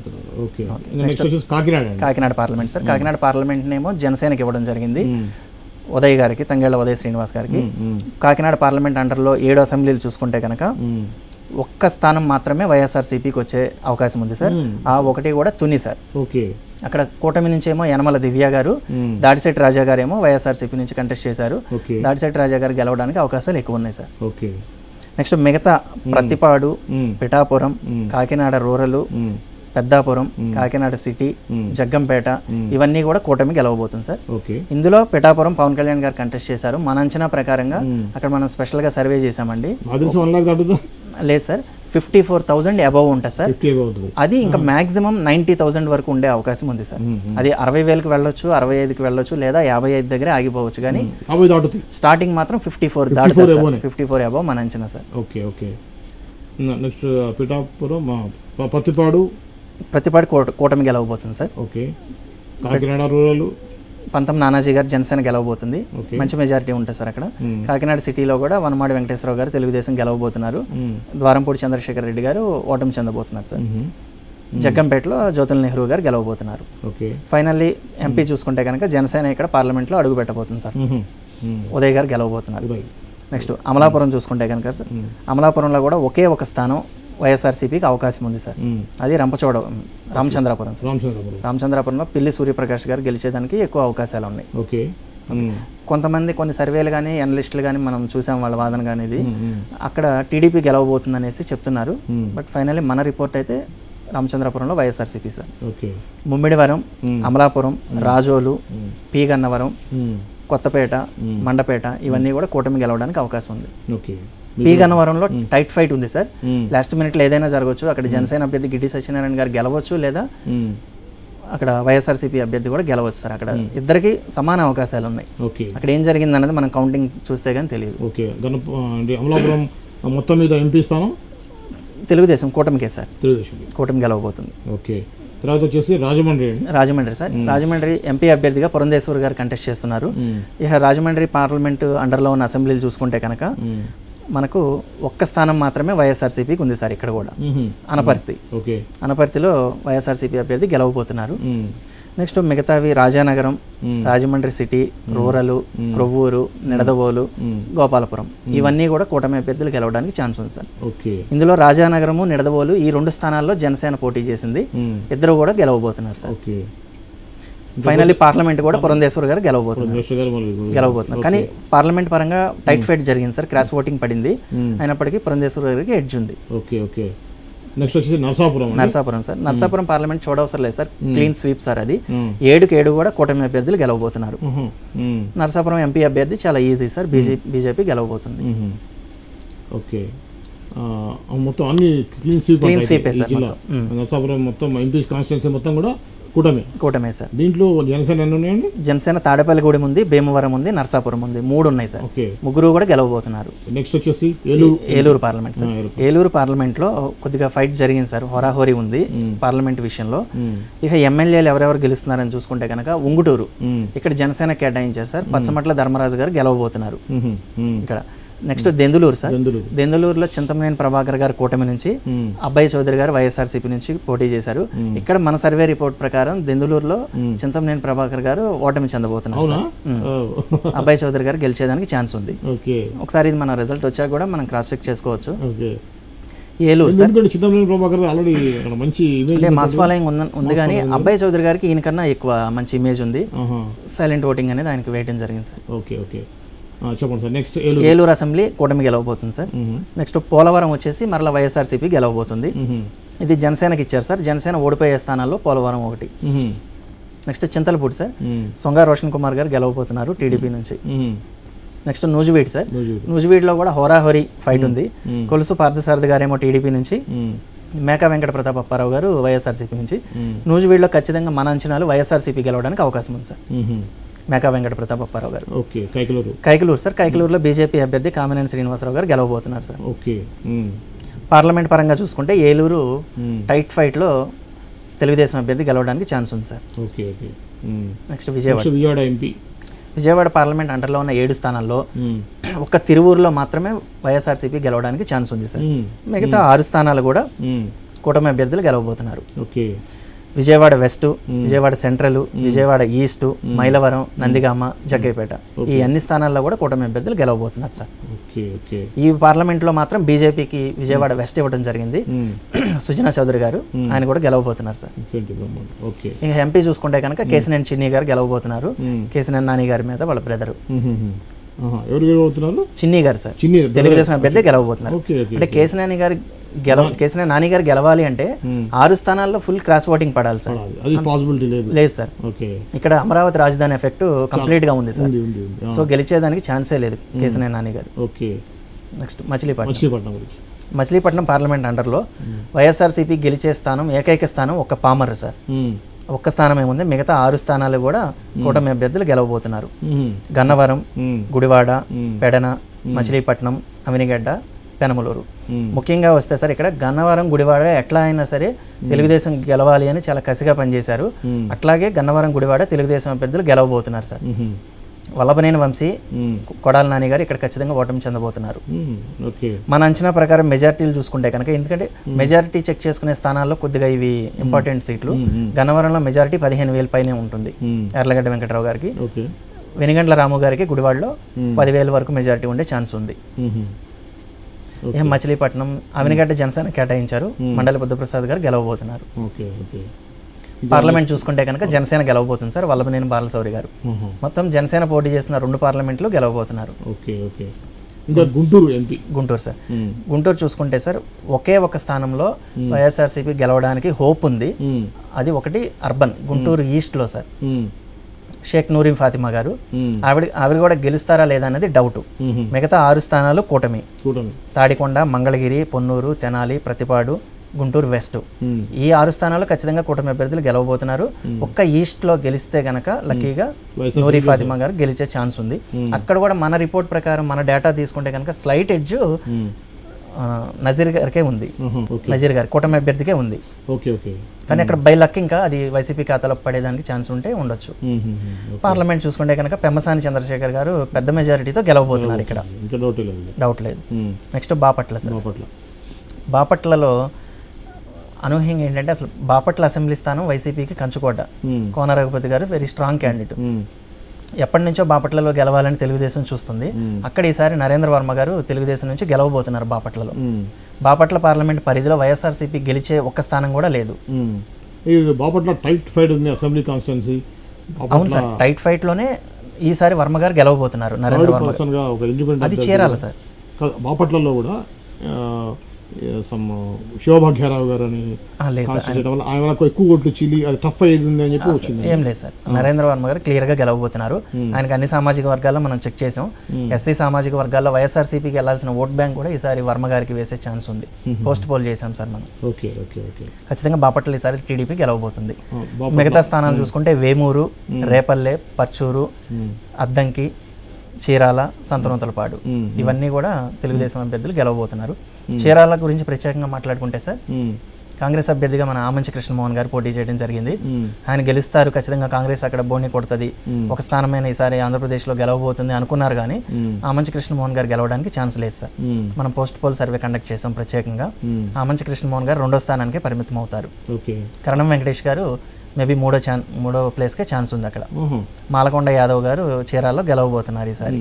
S2: Kakinada parliament sir, Kakinada parliament నేమో జనసేనకి ఇవ్వడం జరిగింది, ఉదయ్ గారికి, తంగేళ్ల ఉదయ్ శ్రీనివాస్ గారికి. కాకినాడ పార్లమెంట్ అండర్లో 7 అసెంబ్లీలు చూసుకుంటే కనుక 1 స్థానం మాత్రమే వైఎస్ఆర్సీపీకి వచ్చే అవకాశం ఉంది సార్. ఆ 1 కూడా తుని సార్. అక్కడ కూటమి నుంచి ఏమో యనమల దివ్య గారు, దాడిశెట్టి రాజా గారు ఏమో వైఎస్ఆర్సీపీ నుంచి కంటెస్ట్ చేశారు. దాడిశెట్టి రాజా గారు గెలవడానికి అవకాశాలు ఎక్కువ ఉన్నాయి సార్. నెక్స్ట్ మిగతా ప్రతిపాడు, పిఠాపురం, కాకినాడ రూరల్, పెద్దాపురం, కాకినాడ సిటీ, జగ్గంపేట ఇవన్నీ కూడా కూటమి గెలవబోతుంది సార్. ఇందులో పిఠాపురం పవన్ కళ్యాణ్ గారు కంటెస్ట్ చేశారు. మన అంచనా ప్రకారంగా అక్కడ మనం స్పెషల్ గా సర్వే చేశామండి. లేదు సార్, 54,000 అబవ్ ఉంటుంది సార్. అది ఇంకా మాక్సిమం 90,000 వరకు ఉండే అవకాశం ఉంది సార్. అది 60,000కి వెళ్ళొచ్చు, 65కి వెళ్ళొచ్చు, లేదా 55 దగ్గర ఆగిపోవచ్చు. కానీ స్టార్టింగ్ మాత్రం 54 దాటుతుంది సార్. 54 అబవ్ మన అంచనా సార్. ప్రతిపాడు కూటమి గెలవబోతుంది సార్. పంతం నానాజీ గారు జనసేన గెలవబోతుంది, మంచి మెజారిటీ ఉంటుంది సార్ అక్కడ. కాకినాడ సిటీలో కూడా వనమాడి వెంకటేశ్వరరావు గారు తెలుగుదేశం గెలవబోతున్నారు. ద్వారంపూడి చంద్రశేఖర్ రెడ్డి గారు ఓటమి చెందబోతున్నారు సార్. జగ్గంపేటలో జ్యోతుల్ నెహ్రూ గారు గెలవబోతున్నారు. ఫైనల్లీ ఎంపీ చూసుకుంటే కనుక జనసేన ఇక్కడ పార్లమెంట్లో అడుగు పెట్టబోతుంది సార్. ఉదయ్ గారు గెలవబోతున్నారు. నెక్స్ట్ అమలాపురం చూసుకుంటే కనుక సార్, అమలాపురంలో కూడా ఒకే ఒక స్థానం వైఎస్ఆర్సీపీకి అవకాశం ఉంది సార్. అది రామచంద్రాపురం సార్. రామచంద్రాపురంలో పిల్లి సూర్యప్రకాష్ గారు గెలిచేదానికి ఎక్కువ అవకాశాలు ఉన్నాయి. కొంతమంది కొన్ని సర్వేలు కానీ అనలిస్టులు కానీ మనం చూసాం వాళ్ళ వాదన కానీ, ఇది అక్కడ టీడీపీ గెలవబోతుంది అనేసి చెప్తున్నారు. బట్ ఫైనల్లీ మన రిపోర్ట్ అయితే రామచంద్రాపురంలో వైఎస్ఆర్సీపీ సార్. ముమ్మిడివరం, అమలాపురం, రాజోలు, పి గన్నవరం, కొత్తపేట, మండపేట ఇవన్నీ కూడా కూటమి గెలవడానికి అవకాశం ఉంది. పి గన్నవరంలో టైట్ ఫైట్ ఉంది సార్. లాస్ట్ మినిట్లో ఏదైనా జరగవచ్చు. అక్కడ జనసేన అభ్యర్థి గిడ్డి సత్యనారాయణ గారు గెలవచ్చు, లేదా అక్కడ వైఎస్ఆర్సీపీ అభ్యర్థి కూడా గెలవచ్చు సార్. అక్కడ ఇద్దరికి సమాన అవకాశాలు ఉన్నాయి. అక్కడ ఏం జరిగింది అన్నది మనం కౌంటింగ్ చూస్తే కానీ తెలియదు.
S1: అమలాపురం మొత్తం మీద ఎంపీ స్థానం
S2: తెలుగుదేశం కూటమికే సార్. కూటమి గెలవబోతుంది.
S1: తర్వాత వచ్చేసి
S2: రాజమండ్రి సార్. రాజమండ్రి ఎంపీ అభ్యర్థిగా పురంధేశ్వర్ గారు కంటెస్ట్ చేస్తున్నారు. ఇక రాజమండ్రి పార్లమెంటు అండర్లో ఉన్న అసెంబ్లీలు చూసుకుంటే కనుక మనకు 1 స్థానం మాత్రమే వైఎస్ఆర్సీపీకి ఉంది సార్. ఇక్కడ కూడా అనపర్తిలో వైఎస్ఆర్సీపీ అభ్యర్థి గెలవబోతున్నారు. నెక్స్ట్ మిగతావి రాజానగరం, రాజమండ్రి సిటీ, రూరల్, క్రొవ్వూరు, నిడదవోలు, గోపాలపురం ఇవన్నీ కూడా కూటమి అభ్యర్థులు గెలవడానికి ఛాన్స్ ఉంది సార్. ఇందులో రాజానగరము, నిడదవోలు ఈ 2 స్థానాల్లో జనసేన పోటీ చేసింది, ఇద్దరు కూడా గెలవబోతున్నారు సార్. ఫైనల్లీ పార్లమెంట్ కూడా పురంధేశ్వర్ గారు గెలవబోతున్నారు. కానీ పార్లమెంట్ పరంగా టైట్ ఫైట్ జరిగింది సార్, క్రాస్ ఓటింగ్ పడింది, అయినప్పటికీ పురంధేశ్వర్ గారికి ఎడ్జ్ ఉంది.
S1: నెక్స్ట్ వచ్చేసి
S2: నరసాపురం సార్. నరసాపురం పార్లమెంట్ చూడవసరం లేదు సార్, క్లీన్ స్వీప్ సార్. అది 7కి 7 కూడా కూటమి అభ్యర్థులు గెలవబోతున్నారు. నరసాపురం ఎంపీ అభ్యర్థి చాలా ఈజీ సార్, బీజేపీ గెలవబోతుంది.
S1: ఓకే, మొత్తం అన్ని క్లీన్ స్వీప్ సార్. నరసాపురం మొత్తం ఎంపీ కాన్స్టిట్యున్సీ మొత్తం కూడా కూటమే సార్. దీంట్లో జనసేన ఎన్ని ఉన్నాయండి? జనసేన
S2: తాడేపల్లిగూడెం ఉంది, భీమవరం ఉంది, నరసాపురం ఉంది, 3 ఉన్నాయి సార్. ముగ్గురు కూడా గెలవబోతున్నారు.
S1: నెక్స్ట్ వచ్చేసి
S2: Eluru parliament sir. Eluru parliament లో కొద్దిగా ఫైట్ జరిగింది సార్, హోరాహోరీ ఉంది పార్లమెంట్ విషయంలో. ఇక ఎమ్మెల్యేలు ఎవరెవరు గెలుస్తున్నారని చూసుకుంటే కనుక ఉంగుటూరు ఇక్కడ జనసేన కేటాయించారు సార్, పచ్చమట్ల ధర్మరాజు గారు గెలవబోతున్నారు ఇక్కడ. Next Denduluru sir. దెందులూరులో చింతమనేని ప్రభాకర్ గారు కూటమి నుంచి, అబ్బాయి చౌదరి గారు వైఎస్ఆర్సీపీ నుంచి పోటీ చేశారు. ఇక్కడ మన సర్వే రిపోర్ట్ ప్రకారం దెందులూరులో చింతమనేని ప్రభాకర్ గారు ఓటమి చెందబోతున్నారు సార్. అబ్బాయి చౌదరి గారు గెలిచేదానికి ఛాన్స్ ఉంది. ఒకసారి ఇది మన రిజల్ట్ వచ్చాక కూడా మనం క్రాస్ చెక్ చేసుకోవచ్చు. ఏలూరు సార్, మాస్ ఫాలోయింగ్ ఉంది కానీ అబ్బాయి చౌదరి గారికి ఈయనకన్నా ఎక్కువ మంచి ఇమేజ్ ఉంది. సైలెంట్ ఓటింగ్ అనేది ఆయనకి వేయడం జరిగింది సార్.
S1: చెప్పండి సార్. నెక్స్ట్
S2: ఏలూరు అసెంబ్లీ కూటమి గెలవబోతుంది సార్. నెక్స్ట్ పోలవరం వచ్చేసి మరలా వైఎస్ఆర్సీపీ గెలవబోతుంది. ఇది జనసేనకి ఇచ్చారు సార్, జనసేన ఓడిపోయే స్థానాల్లో పోలవరం ఒకటి. నెక్స్ట్ చింతలపూడి సార్, సొంగా రోషన్ కుమార్ గారు గెలవబోతున్నారు టీడీపీ నుంచి. Next Nuzvid sir. నూజివీడ్లో కూడా హోరాహోరీ ఫైట్ ఉంది. కొలుసు పార్థసారథి గారేమో టీడీపీ నుంచి, మేకా వెంకట ప్రతాప్ అప్పారావు గారు వైఎస్ఆర్సీపీ నుంచి. నూజివీడ్లో ఖచ్చితంగా మన అంచనాలు వైఎస్ఆర్సీపీ గెలవడానికి అవకాశం ఉంది సార్. మేకా వెంకట ప్రతాప్ అప్పారావు గారు. కైకలూరు సార్. కైకలూరులో బీజేపీ అభ్యర్థి కామినేని శ్రీనివాసరావు గారు గెలవబోతున్నారు సార్. పార్లమెంట్ పరంగా చూసుకుంటే ఏలూరు టైట్ ఫైట్లో తెలుగుదేశం అభ్యర్థి గెలవడానికి ఛాన్స్ ఉంది sir. Next Vijayawada MP. Vijayawada parliament అండర్లో ఉన్న 7 స్థానాల్లో ఒక్క తిరువూరులో మాత్రమే వైఎస్ఆర్సీపీ గెలవడానికి ఛాన్స్ ఉంది సార్. మిగతా 6 స్థానాలు కూడా కూటమి అభ్యర్థులు గెలవబోతున్నారు. Vijayawada west, Vijayawada central, Vijayawada east, Mylavaram, Nandigama, Jaggaiahpet ఈ అన్ని స్థానాల్లో కూడా కూటమి అభ్యర్థులు గెలవబోతున్నారు సార్. ఈ పార్లమెంట్లో మాత్రం బీజేపీకి విజయవాడ వెస్ట్ ఇవ్వడం జరిగింది, సుజనా చౌదరి గారు, ఆయన కూడా గెలవబోతున్నారు సార్. ఇంకా ఎంపీ చూసుకుంటే కనుక కేసినేని చిన్ని గారు గెలవబోతున్నారు. కేసినేని నాని గారి మీద వాళ్ళ బ్రదరు చిన్ని గారు సార్, తెలుగుదేశం అభ్యర్థి గెలవబోతున్నారు. అంటే కేసినేని నాని గారు గెలవాలి అంటే 6 స్థానాల్లో ఫుల్ క్రాస్ ఓటింగ్ పడాలి సార్. లేదు సార్, ఇక్కడ అమరావతి రాజధాని ఎఫెక్ట్ కంప్లీట్ గా ఉంది సార్. సో గెలిచేదానికి ఛాన్సే లేదు కేసినేని నాని గారు. నెక్స్ట్ మచిలీపట్నం పార్లమెంట్ అండర్లో వైఎస్ఆర్సీపీ గెలిచే స్థానం, ఏకైక స్థానం ఒక్క పామర్ సార్. ఒక్క స్థానం ఏముంది, మిగతా 6 స్థానాలు కూడా కూటమి అభ్యర్థులు గెలవబోతున్నారు. గన్నవరం, గుడివాడ, పెడన, మచిలీపట్నం, అవినిగడ్డ, పెనమలూరు. ముఖ్యంగా వస్తే సార్ ఇక్కడ గన్నవరం, గుడివాడ ఎట్లా అయినా సరే తెలుగుదేశం గెలవాలి అని చాలా కసిగా పనిచేశారు. అట్లాగే గన్నవరం, గుడివాడ తెలుగుదేశం అభ్యర్థులు గెలవబోతున్నారు సార్. వల్లభనేని వంశీ, కొడాల నాని గారు ఇక్కడ ఖచ్చితంగా ఓటమి చెందబోతున్నారు. మన అంచనా ప్రకారం మెజారిటీలు చూసుకుంటే కనుక, ఎందుకంటే మెజారిటీ చెక్ చేసుకునే స్థానాల్లో కొద్దిగా ఇవి ఇంపార్టెంట్ సీట్లు. గన్నవరంలో మెజారిటీ 15,000 పైనే ఉంటుంది ఎర్లగడ్డ వెంకటరావు గారికి. వెనిగండ్ల రాము గారికి గుడివాడలో 10,000 వరకు మెజారిటీ ఉండే ఛాన్స్ ఉంది. మచిలీపట్నం, అవినిగడ్డ జనసేన కేటాయించారు, మండలి బుద్ధప్రసాద్ గారు గెలవబోతున్నారు. పార్లమెంట్ చూసుకుంటే కనుక జనసేన గెలవబోతుంది సార్, వల్లభనేని బాలశౌరి గారు. మొత్తం జనసేన పోటీ చేసిన 2 పార్లమెంట్లు గెలవబోతున్నారు. గుంటూరు సార్. గుంటూరు చూసుకుంటే సార్ ఒకే ఒక స్థానంలో వైఎస్ఆర్సీపీ గెలవడానికి హోప్ ఉంది. అది ఒకటి అర్బన్ గుంటూరు ఈస్ట్ లో సార్, షేక్ నూరిం ఫాతిమా గారు. ఆవిడ కూడా గెలుస్తారా లేదా అనేది డౌట్. మిగతా 6 స్థానాలు కూటమి. తాడికొండ, మంగళగిరి, పొన్నూరు, తెనాలి, ప్రతిపాడు, గుంటూరు వెస్ట్ ఈ 6 స్థానాలు ఖచ్చితంగా కూటమి అభ్యర్థులు గెలవబోతున్నారు. ఒక్క ఈస్ట్ లో గెలిస్తే గనక లక్కీగా నూరి ఫాతిమా గారు గెలిచే ఛాన్స్ ఉంది. అక్కడ కూడా మన రిపోర్ట్ ప్రకారం, మన డేటా తీసుకుంటే కనుక స్లైట్ ఎడ్జ్ నజీర్ గారికే ఉంది. నజీర్ గారి కూటమి అభ్యర్థికే ఉంది. కానీ అక్కడ బై లక్ ఇంకా అది వైసీపీ ఖాతాలో పడేదానికి ఛాన్స్ ఉంటే ఉండొచ్చు. పార్లమెంట్ చూసుకుంటే కనుక పెమ్మసాని చంద్రశేఖర్ గారు పెద్ద మెజారిటీతో గెలవబోతున్నారు, ఇక్కడ డౌట్ లేదు. Next Bapatla sir. బాపట్లలో అనూహ్యంగా ఏంటంటే అసలు బాపట్ల అసెంబ్లీ స్థానం వైసీపీకి కంచుకోట. కోన రఘుపతి గారు వెరీ స్ట్రాంగ్ క్యాండిడేట్. ఎప్పటి నుంచో బాపట్లలో గెలవాలని తెలుగుదేశం చూస్తుంది. అక్కడ ఈసారి నరేంద్ర వర్మ గారు తెలుగుదేశం నుంచి గెలవబోతున్నారు బాపట్లలో. బాపట్ల పార్లమెంట్ పరిధిలో వైఎస్ఆర్సీపీ గెలిచే ఒక్క స్థానం కూడా లేదు.
S1: బాపట్ల టైట్ ఫైట్ ఉంది అసెంబ్లీ కాన్స్టిట్యున్సీ.
S2: అవును సార్, టైట్ ఫైట్లోనే ఈసారి వర్మ గారు గెలవబోతున్నారు. నరేంద్ర వర్మ అది చేరాలి సార్.
S1: బాపట్లలో కూడా శివభాగ్యారావు గారు అని ఆయన ఎక్కువ ఓట్లు చిల్లి అది టఫ్ అయ్యింది అని చెప్పి వచ్చింది.
S2: ఏం లేదు సార్, నరేంద్ర వర్మ గారు క్లియర్గా గెలవబోతున్నారు. ఆయనకి అన్ని సామాజిక వర్గాల్లో మనం చెక్ చేసాం. ఎస్సీ సామాజిక వర్గాల్లో వైఎస్ఆర్సీపీకి వెళ్లాల్సిన ఓట్ బ్యాంక్ కూడా ఈసారి వర్మ గారికి వేసే ఛాన్స్ ఉంది. పోస్ట్ పోల్ చేశాం సార్ మనం. ఖచ్చితంగా బాపట్ల ఈసారి టీడీపీ గెలవబోతుంది. మిగతా స్థానాలు చూసుకుంటే వేమూరు, రేపల్లె, పచ్చూరు, అద్దంకి, చీరాల, సంతనూతలపాడు ఇవన్నీ కూడా తెలుగుదేశం అభ్యర్థులు గెలవబోతున్నారు. చీరాల గురించి ప్రత్యేకంగా మాట్లాడుకుంటే సార్, కాంగ్రెస్ అభ్యర్థిగా మన ఆమంచి కృష్ణమోహన్ గారు పోటీ చేయడం జరిగింది. ఆయన గెలుస్తారు, ఖచ్చితంగా కాంగ్రెస్ అక్కడ బోని కొడుతుంది, ఒక స్థానమైన ఈసారి ఆంధ్రప్రదేశ్లో గెలవబోతుంది అనుకున్నారు. కానీ ఆమంచి కృష్ణమోహన్ గారు గెలవడానికి ఛాన్స్ లేదు సార్. మనం పోస్ట్ పోల్ సర్వే కండక్ట్ చేసాం ప్రత్యేకంగా. ఆమంచి కృష్ణమోహన్ గారు 2వ స్థానానికి పరిమితం అవుతారు. కరణం వెంకటేష్ గారు మేబీ 3వ ప్లేస్కే ఛాన్స్ ఉంది అక్కడ. మాలకొండ యాదవ్ గారు చీరాల్లో గెలవబోతున్నారు ఈసారి.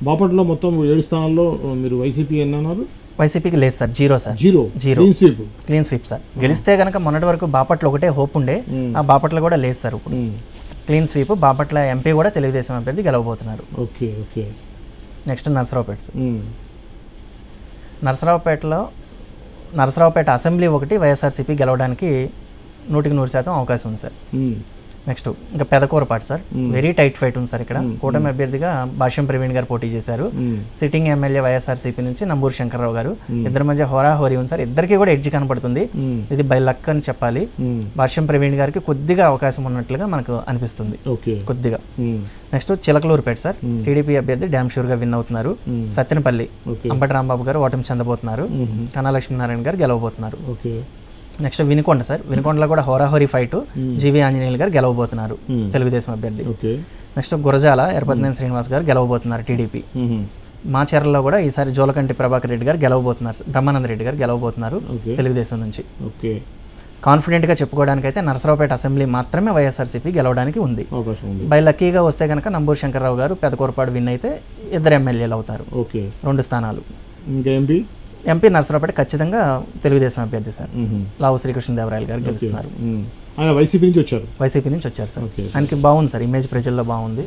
S1: బాపట్లలో మొత్తం 7 స్థానాల్లో మీరు వైసీపీ అన్నారు.
S2: వైసీపీకి లేదు sir, zero sir, zero clean sweep sir. గెలిస్తే కనుక మొన్నటి వరకు బాపట్ల ఒకటే హోప్ ఉండే, ఆ బాపట్ల కూడా లేదు సార్. ఇప్పుడు క్లీన్ స్వీప్. బాపట్ల ఎంపీ కూడా తెలుగుదేశం అభ్యర్థి గెలవబోతున్నారు. Next Narasaraopet sir. Narasaraopet assembly ఒకటి వైఎస్ఆర్సీపీ గెలవడానికి 100% అవకాశం ఉంది సార్. నెక్స్ట్ ఇంకా Pedakurapadu sir, very tight fight ఉంది సార్. ఇక్కడ కూటమి అభ్యర్థిగా భాష్యం ప్రవీణ్ గారు పోటీ చేశారు. సిట్టింగ్ ఎమ్మెల్యే వైఎస్ఆర్సీపీ నుంచి నంబూరు శంకర్రావు గారు. ఇద్దరి మధ్య హోరాహోరీ ఉంది సార్. ఇద్దరికి కూడా ఎడ్జ్ కనపడుతుంది. ఇది బై లక్ అని చెప్పాలి. భాష్యం ప్రవీణ్ గారికి కొద్దిగా అవకాశం ఉన్నట్లుగా మనకు అనిపిస్తుంది, కొద్దిగా. నెక్స్ట్ చిలకలూరుపేట సార్, టీడీపీ అభ్యర్థి డ్యామ్ షూర్ గా విన్ అవుతున్నారు. సత్తెనపల్లి అంబటి రాంబాబు గారు ఓటమి చెందబోతున్నారు. కన్నా లక్ష్మీనారాయణ గారు గెలవబోతున్నారు. నెక్స్ట్ వినుకొండ సార్, వినుకొండలో కూడా హోరాహోరీ ఫైట్. జీవి ఆంజనేయులు గారు గెలవబోతున్నారు, తెలుగుదేశం అభ్యర్థి. నెక్స్ట్ గురజాల ఎర్రపతినేని శ్రీనివాస్ గారు గెలవబోతున్నారు, టీడీపీ. మాచర్లలో కూడా ఈసారి జోలకంటి ప్రభాకర్ రెడ్డి గారు గెలవబోతున్నారు, బ్రహ్మానంద రెడ్డి గారు గెలవబోతున్నారు తెలుగుదేశం నుంచి. కాన్ఫిడెంట్గా చెప్పుకోవడానికి అయితే నరసరావుపేట అసెంబ్లీ మాత్రమే వైఎస్ఆర్సీపీ గెలవడానికి ఉంది. బై లక్కీగా వస్తే కనుక నంబూరు శంకర్రావు గారు, పెదకూరపాడు విన్ అయితే 2 ఎమ్మెల్యేలు అవుతారు, 2 స్థానాలు. ఎంపీ నరసరావుపేట ఖచ్చితంగా తెలుగుదేశం అభ్యర్థి సార్. లావు శ్రీకృష్ణదేవరాయలు గారు గెలుస్తున్నారు.
S1: వైసీపీ
S2: నుంచి వచ్చారు సార్. ఆయనకి బాగుంది సార్, ఇమేజ్ ప్రజల్లో బాగుంది.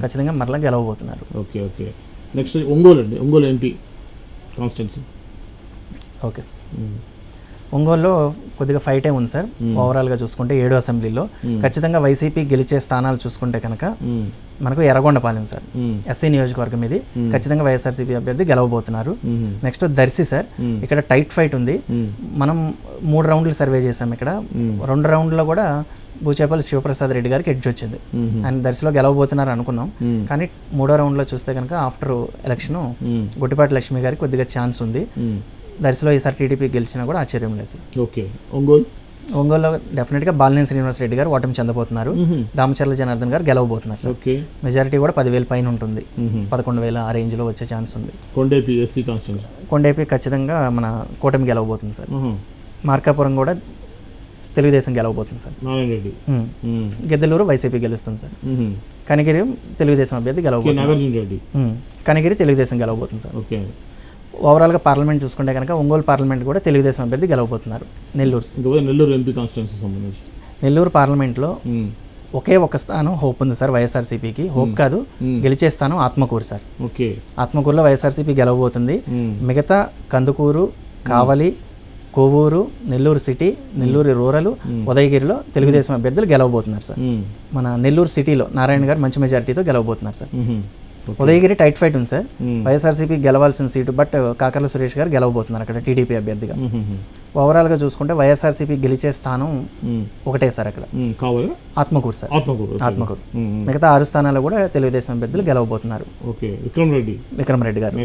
S2: ఖచ్చితంగా మరలా గెలవబోతున్నారు.
S1: Next Ongole MP constituency.
S2: Okay sir, ఒంగోలులో కొద్దిగా ఫైటే ఉంది సార్. ఓవరాల్గా చూసుకుంటే 7 అసెంబ్లీలో ఖచ్చితంగా వైసీపీ గెలిచే స్థానాలు చూసుకుంటే కనుక మనకు ఎర్రగొండపాలెం సార్, ఎస్సీ నియోజకవర్గం ఇది. ఖచ్చితంగా వైఎస్ఆర్సీపీ అభ్యర్థి గెలవబోతున్నారు. నెక్స్ట్ దర్శి సార్, ఇక్కడ టైట్ ఫైట్ ఉంది. మనం 3 రౌండ్లు సర్వే చేసాం. ఇక్కడ 2 రౌండ్లో కూడా బూచేపల్లి శివప్రసాద్ రెడ్డి గారికి ఎడ్జ్ వచ్చింది. ఆయన దర్శిలో గెలవబోతున్నారు అనుకున్నాం. కానీ 3వ రౌండ్లో చూస్తే కనుక ఆఫ్టర్ ఎలక్షన్ గుట్టిపాటి లక్ష్మి గారికి కొద్దిగా ఛాన్స్ ఉంది. దర్శిలో ఈసారి టీడీపీ గెలిచినా కూడా ఆశ్చర్యం లేదు సార్. ఒంగోలులో డెఫినెట్గా బాలినేని శ్రీనివాస్ రెడ్డి గారు ఓటమి చెందబోతున్నారు. దామచర్ల జనార్దన్ గారు గెలవబోతున్నారు సార్. మెజారిటీ కూడా 10,000 పైన ఉంటుంది, 11,000 ఆ రేంజ్లో వచ్చే ఛాన్స్ ఉంది. కొండేపీ ఖచ్చితంగా మన కూటమి గెలవబోతుంది సార్. మార్కాపురం కూడా తెలుగుదేశం గెలవబోతుంది సార్. గిద్దలూరు వైసీపీ గెలుస్తుంది సార్. కనిగిరి తెలుగుదేశం అభ్యర్థి గెలవబోతుంది. కనిగిరి తెలుగుదేశం గెలవబోతుంది సార్. ఓవరాల్గా పార్లమెంట్ చూసుకుంటే కనుక ఒంగోలు పార్లమెంట్ కూడా తెలుగుదేశం అభ్యర్థి గెలవబోతున్నారు. నెల్లూరు పార్లమెంట్లో ఒకే ఒక స్థానం హోప్ ఉంది సార్ వైఎస్ఆర్సీపీకి. హోప్ కాదు, గెలిచే స్థానం ఆత్మకూరు సార్. ఆత్మకూరులో వైఎస్ఆర్సీపీ గెలవబోతుంది. మిగతా కందుకూరు, కావలి, కొవ్వూరు, నెల్లూరు సిటీ, నెల్లూరు రూరల్, ఉదయగిరిలో తెలుగుదేశం అభ్యర్థులు గెలవబోతున్నారు సార్. మన నెల్లూరు సిటీలో నారాయణ గారు మంచి మెజారిటీతో గెలవబోతున్నారు సార్. ఉదయగిరి టైట్ ఫైట్ ఉంది సార్. వైఎస్ఆర్సీపీ గెలవాల్సిన సీటు, బట్ కాకర్ల సురేష్ గారు గెలవబోతున్నారు అక్కడ టీడీపీ అభ్యర్థిగా. ఓవరాల్గా చూసుకుంటే వైఎస్ఆర్సీపీ గెలిచే స్థానం ఒకటే సార్ అక్కడ, ఆత్మకూరు సార్. ఆత్మకూరు. మిగతా 6 స్థానాలు కూడా తెలుగుదేశం అభ్యర్థులు గెలవబోతున్నారు. విక్రమ్ రెడ్డి గారు,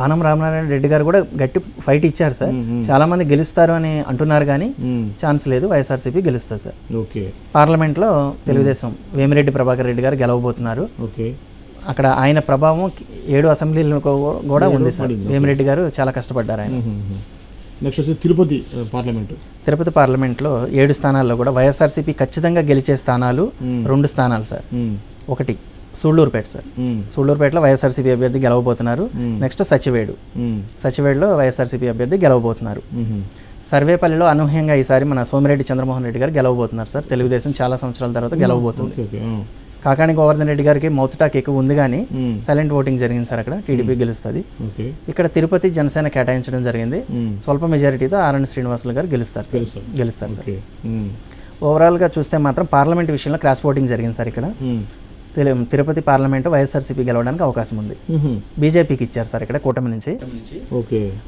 S2: ఆనం రామనారాయణ రెడ్డి గారు కూడా గట్టి ఫైట్ ఇచ్చారు సార్. చాలా మంది గెలుస్తారు అని అంటున్నారు కానీ ఛాన్స్ లేదు, వైఎస్ఆర్సీపీ గెలుస్తారు సార్. పార్లమెంట్లో తెలుగుదేశం వేమిరెడ్డి ప్రభాకర్ రెడ్డి గారు గెలవబోతున్నారు. అక్కడ ఆయన ప్రభావం 7 అసెంబ్లీలో కూడా ఉంది సార్. వేమిరెడ్డి గారు చాలా కష్టపడ్డారు ఆయన.
S1: నెక్స్ట్ వచ్చి తిరుపతి పార్లమెంటు.
S2: తిరుపతి పార్లమెంట్లో 7 స్థానాల్లో కూడా వైఎస్ఆర్సీపీ ఖచ్చితంగా గెలిచే స్థానాలు 2 స్థానాలు సార్. ఒకటి సూళ్ళూరుపేట సార్. సూళ్ళూరుపేటలో వైఎస్ఆర్సీపీ అభ్యర్థి గెలవబోతున్నారు. నెక్స్ట్ సచివేడులో వైఎస్ఆర్సీపీ అభ్యర్థి గెలవబోతున్నారు. సర్వేపల్లిలో అనూహ్యంగా ఈసారి మన సోమిరెడ్డి చంద్రమోహన్ రెడ్డి గారు గెలవబోతున్నారు సార్. తెలుగుదేశం చాలా సంవత్సరాల తర్వాత గెలవబోతుంది. కాకాని గోవర్ధన్ రెడ్డి గారికి మౌత్ టాక్ ఎక్కువ ఉంది కానీ సైలెంట్ ఓటింగ్ జరిగింది సార్. అక్కడ టీడీపీ గెలుస్తుంది. ఇక్కడ తిరుపతి జనసేన కేటాయించడం జరిగింది. స్వల్ప మెజారిటీతో ఆర్ఎన్ శ్రీనివాసులు గారు గెలుస్తారు సార్. ఓవరాల్గా చూస్తే మాత్రం పార్లమెంట్ విషయంలో క్రాస్ ఓటింగ్ జరిగింది సార్. ఇక్కడ తిరుపతి పార్లమెంట్ వైఎస్ఆర్సీపీ గెలవడానికి అవకాశం ఉంది. బీజేపీకి ఇచ్చారు సార్ ఇక్కడ కూటమి నుంచి.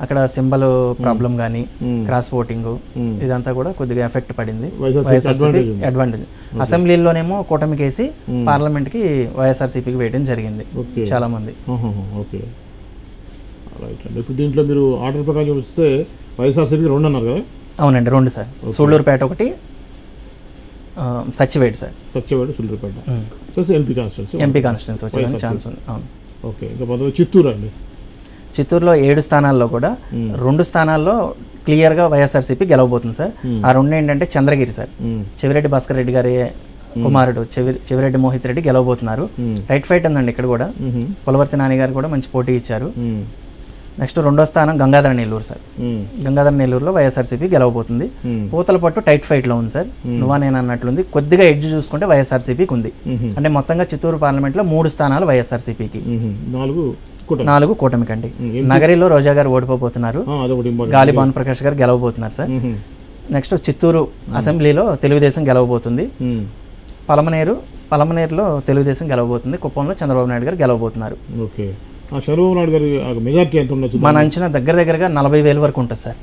S2: అక్కడ సింబల్ ప్రాబ్లం కానీ క్రాస్ ఓటింగ్ ఇదంతా కూడా కొద్దిగా ఎఫెక్ట్ పడింది. వైఎస్ఆర్సీపీ అడ్వాంటేజ్. అసెంబ్లీలోనేమో కూటమికి వేసి పార్లమెంట్ కి వైఎస్ఆర్సీపీకి వేయడం జరిగింది చాలా మంది.
S1: దీంట్లో మీరు ఆర్డర్ ప్రకారం వస్తే వైఎస్ఆర్సీపీ 2 అన్నారు కదా?
S2: అవునండి, 2 సార్. సూళ్ళూరుపేట ఒకటి, సచివేడ్ సార్.
S1: సూళ్ళూరుపేట ఎంపీ కాన్స్టిట్యున్సీ
S2: వచ్చే ఛాన్స్ ఉంది. అవును.
S1: ఓకే. ఇంకా చిత్తూరు అండి.
S2: చిత్తూరులో 7 స్థానాల్లో కూడా 2 స్థానాల్లో క్లియర్గా వైఎస్ఆర్సీపీ గెలవబోతుంది సార్. ఆ 2 ఏంటంటే చంద్రగిరి సార్. చెవిరెడ్డి భాస్కర్ రెడ్డి గారి కుమారుడు చెవిరెడ్డి మోహిత్ రెడ్డి గెలవబోతున్నారు. రైట్ ఫైట్ ఉందండి ఇక్కడ కూడా. పులవర్తి నాని గారు కూడా మంచి పోటీ ఇచ్చారు. నెక్స్ట్ 2వ స్థానం గంగాధర నెల్లూరు సార్. గంగాధర నెల్లూరులో వైఎస్ఆర్సీపీ గెలవబోతుంది. పూతల పట్టు టైట్ ఫైట్లో ఉంది సార్. నువ్వా నేను అన్నట్లుంది. కొద్దిగా ఎడ్జ్ చూసుకుంటే వైఎస్ఆర్సీపీకి ఉంది. అంటే మొత్తంగా చిత్తూరు పార్లమెంట్లో 3 స్థానాలు వైఎస్ఆర్సీపీకి, 4 కూటమికండి. నగరిలో రోజా గారు ఓడిపోబోతున్నారు. గాలి భానుప్రకాష్ గారు గెలవబోతున్నారు సార్. నెక్స్ట్ చిత్తూరు అసెంబ్లీలో తెలుగుదేశం గెలవబోతుంది. పలమనేరులో తెలుగుదేశం గెలవబోతుంది. కుప్పంలో చంద్రబాబు నాయుడు గారు గెలవబోతున్నారు.
S1: చంద్రబాబు నాయుడు గారి మెజారిటీ ఎంత ఉండొచ్చు?
S2: మన అంచనా దగ్గరగా 40,000 వరకు ఉంటుంది సార్.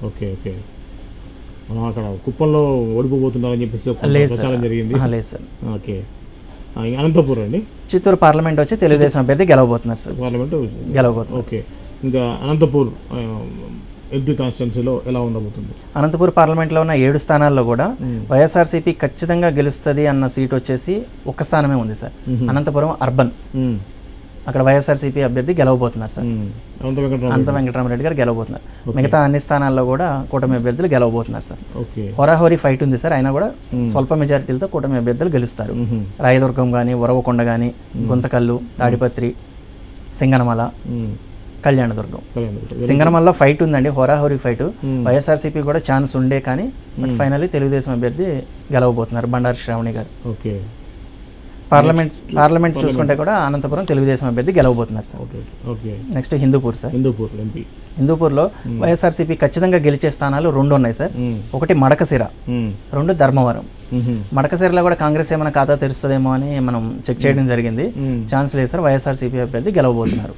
S1: ఓకే. అక్కడ కుప్పంలో ఓడిపోబోతున్నారని చెప్పేసి ప్రచారం జరిగింది.
S2: లేదు సార్.
S1: ఓకే. అనంతపురం అండి.
S2: చిత్తూరు పార్లమెంట్ వచ్చి తెలుగుదేశం అభ్యర్థి గెలవబోతున్నారు సార్.
S1: పార్లమెంట్
S2: గెలవబోతున్నారు.
S1: ఓకే. ఇంకా అనంతపూర్ ఎంపీ కాన్స్టిట్యున్సీలో ఎలా ఉండబోతుంది?
S2: అనంతపూర్ పార్లమెంట్లో ఉన్న 7 స్థానాల్లో కూడా వైఎస్ఆర్సీపీ ఖచ్చితంగా గెలుస్తుంది అన్న సీట్ వచ్చేసి 1 స్థానమే ఉంది సార్. అనంతపురం అర్బన్. అక్కడ వైఎస్ఆర్సీపీ అభ్యర్థి గెలవబోతున్నారు సార్. అనంత వెంకటరామరెడ్డి గారు గెలవబోతున్నారు. మిగతా అన్ని స్థానాల్లో కూడా కూటమి అభ్యర్థులు గెలవబోతున్నారు సార్. హోరాహోరీ ఫైట్ ఉంది సార్. అయినా కూడా స్వల్ప మెజారిటీలతో కూటమి అభ్యర్థులు గెలుస్తారు. రాయదుర్గం కానీ, ఉరవకొండ కానీ, గుంతకల్లు, తాడిపత్రి, సింగనమల, కళ్యాణదుర్గం. సింగనమలలో ఫైట్ ఉందండి, హోరాహోరీ ఫైట్. వైఎస్ఆర్సీపీ కూడా ఛాన్స్ ఉండే కానీ బట్ ఫైనల్లీ తెలుగుదేశం అభ్యర్థి గెలవబోతున్నారు, బండారు శ్రావణి గారు. పార్లమెంట్ చూసుకుంటే కూడా అనంతపురం తెలుగుదేశం అభ్యర్థి గెలవబోతున్నారు సార్. Next Hindupur sir. హిందూపూర్లో వైఎస్ఆర్సీపీ ఖచ్చితంగా గెలిచే స్థానాలు 2 ఉన్నాయి సార్. ఒకటి మడకశిర, 2 ధర్మవరం. మడకశిరలో కూడా కాంగ్రెస్ ఏమైనా ఖాతా తెరుస్తుందేమో అని మనం చెక్ చేయడం జరిగింది. ఛాన్స్ లేదు సార్. వైఎస్ఆర్సీపీ అభ్యర్థి గెలవబోతున్నారు.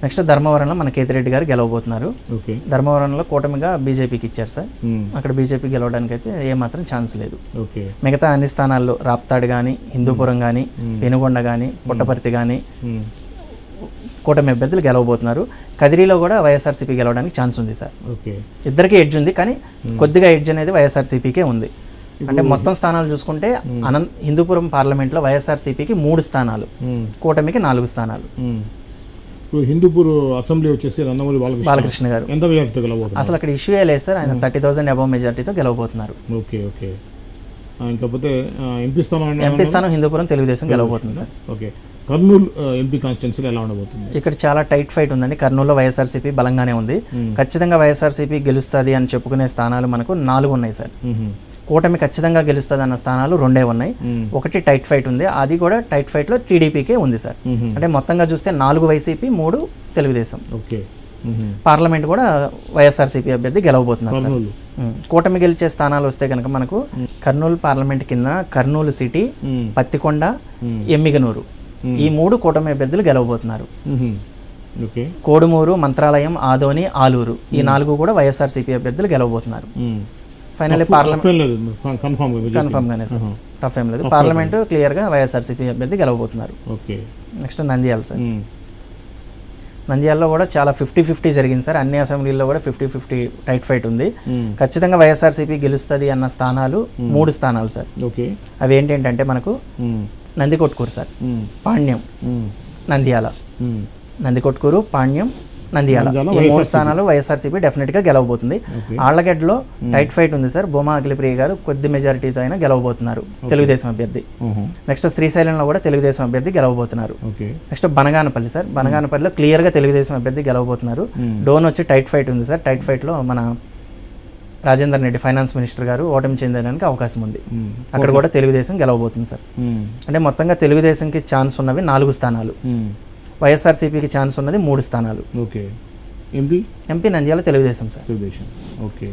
S2: నెక్స్ట్ ధర్మవరంలో మన కేతిరెడ్డి గారు గెలవబోతున్నారు. ధర్మవరంలో కూటమిగా బీజేపీకి ఇచ్చారు సార్. అక్కడ బీజేపీ గెలవడానికి అయితే ఏమాత్రం ఛాన్స్ లేదు. మిగతా అన్ని స్థానాల్లో రాప్తాడు కానీ, హిందూపురం కానీ, పెనుగొండ కానీ, పుట్టపర్తి కానీ కూటమి అభ్యర్థులు గెలవబోతున్నారు. కదిరిలో కూడా వైఎస్ఆర్సీపీ గెలవడానికి ఛాన్స్ ఉంది సార్. ఇద్దరికి ఎడ్జ్ ఉంది కానీ కొద్దిగా ఎడ్జ్ అనేది వైఎస్ఆర్సీపీకే ఉంది. అంటే మొత్తం స్థానాలు చూసుకుంటే హిందూపురం పార్లమెంట్లో వైఎస్ఆర్సీపీకి 3 స్థానాలు, కూటమికి 4 స్థానాలు.
S1: హిందూపూర్ అసెంబ్లీ వచ్చేసి నందమూరి
S2: బాలకృష్ణ గారు
S1: ఎంత మెజారిటీతో గెలవబోతున్నారు?
S2: అసలు అక్కడ ఇష్యూ లేదు సార్. ఆయన 30,000 అబవ్ మెజారిటీతో గెలవబోతున్నారు.
S1: ఓకే. ఇంకపోతే ఎంపీ స్థానం
S2: హిందూపురం తెలుగుదేశం గెలవబోతుంది సార్.
S1: ఓకే. కర్నూలు ఎంపీ కాన్స్టిట్యున్సీలో ఎలా ఉండబోతుంది?
S2: ఇక్కడ చాలా టైట్ ఫైట్ ఉందండి. కర్నూలులో వైఎస్ఆర్సీపీ బలంగానే ఉంది. ఖచ్చితంగా వైఎస్ఆర్సీపీ గెలుస్తుంది అని చెప్పుకునే స్థానాలు మనకు 4 ఉన్నాయి సార్. కూటమి ఖచ్చితంగా గెలుస్తుంది అన్న స్థానాలు 2 ఉన్నాయి. ఒకటి టైట్ ఫైట్ ఉంది, అది కూడా టైట్ ఫైట్లో టీడీపీకే ఉంది సార్. అంటే మొత్తంగా చూస్తే 4 వైసీపీ, 3 తెలుగుదేశం. పార్లమెంట్ కూడా వైఎస్ఆర్సీపీ అభ్యర్థి గెలవబోతున్నారు సార్. కూటమి గెలిచే స్థానాలు వస్తే కనుక మనకు కర్నూలు పార్లమెంట్ కింద కర్నూలు సిటీ, పత్తికొండ, ఎమ్మిగనూరు ఈ 3 కూటమి అభ్యర్థులు గెలవబోతున్నారు. కోడుమూరు, మంత్రాలయం, ఆదోని, ఆలూరు ఈ 4 కూడా వైఎస్ఆర్సీపీ అభ్యర్థులు గెలవబోతున్నారు. ఫైనల్లీ కన్ఫర్మ్ గానే సార్, టఫ్ ఏం లేదు. పార్లమెంట్ క్లియర్ గా వైఎస్ఆర్సీపీ అభ్యర్థి గెలవబోతున్నారు. Next Nandyal sir. నంద్యాలలో కూడా చాలా 50-50 జరిగింది సార్. అన్ని అసెంబ్లీల్లో కూడా 50-50 టైట్ ఫైట్ ఉంది. ఖచ్చితంగా వైఎస్ఆర్సీపీ గెలుస్తుంది అన్న స్థానాలు 3 స్థానాలు సార్. అవి ఏంటంటే మనకు నందికొట్కూరు సార్, పాణ్యం, నంద్యాల. నందికొట్కూరు, పాణ్యం, నంద్యాల ఈ 3 స్థానాలు వైఎస్ఆర్సీపీ డెఫినెట్గా గెలవబోతుంది. ఆళ్లగడ్డలో టైట్ ఫైట్ ఉంది సార్. బొమ్మ అఖిలప్రియ గారు కొద్ది మెజారిటీతో అయినా గెలవబోతున్నారు, తెలుగుదేశం అభ్యర్థి. నెక్స్ట్ శ్రీశైలంలో కూడా తెలుగుదేశం అభ్యర్థి గెలవబోతున్నారు. నెక్స్ట్ బనగానపల్లి సార్, బనగానపల్లిలో క్లియర్గా తెలుగుదేశం అభ్యర్థి గెలవబోతున్నారు. డోన్ వచ్చి టైట్ ఫైట్ ఉంది సార్. టైట్ ఫైట్లో మన రాజేందర్ రెడ్డి ఫైనాన్స్ మినిస్టర్ గారు ఓటమి చెందడానికి అవకాశం ఉంది. అక్కడ కూడా తెలుగుదేశం గెలవబోతుంది సార్. అంటే మొత్తంగా తెలుగుదేశంకి ఛాన్స్ ఉన్నవి 4 స్థానాలు, వైఎస్ఆర్సీపీకి ఛాన్స్ ఉన్నది 3 స్థానాలు. MP Nandyal Telugu Desam sir.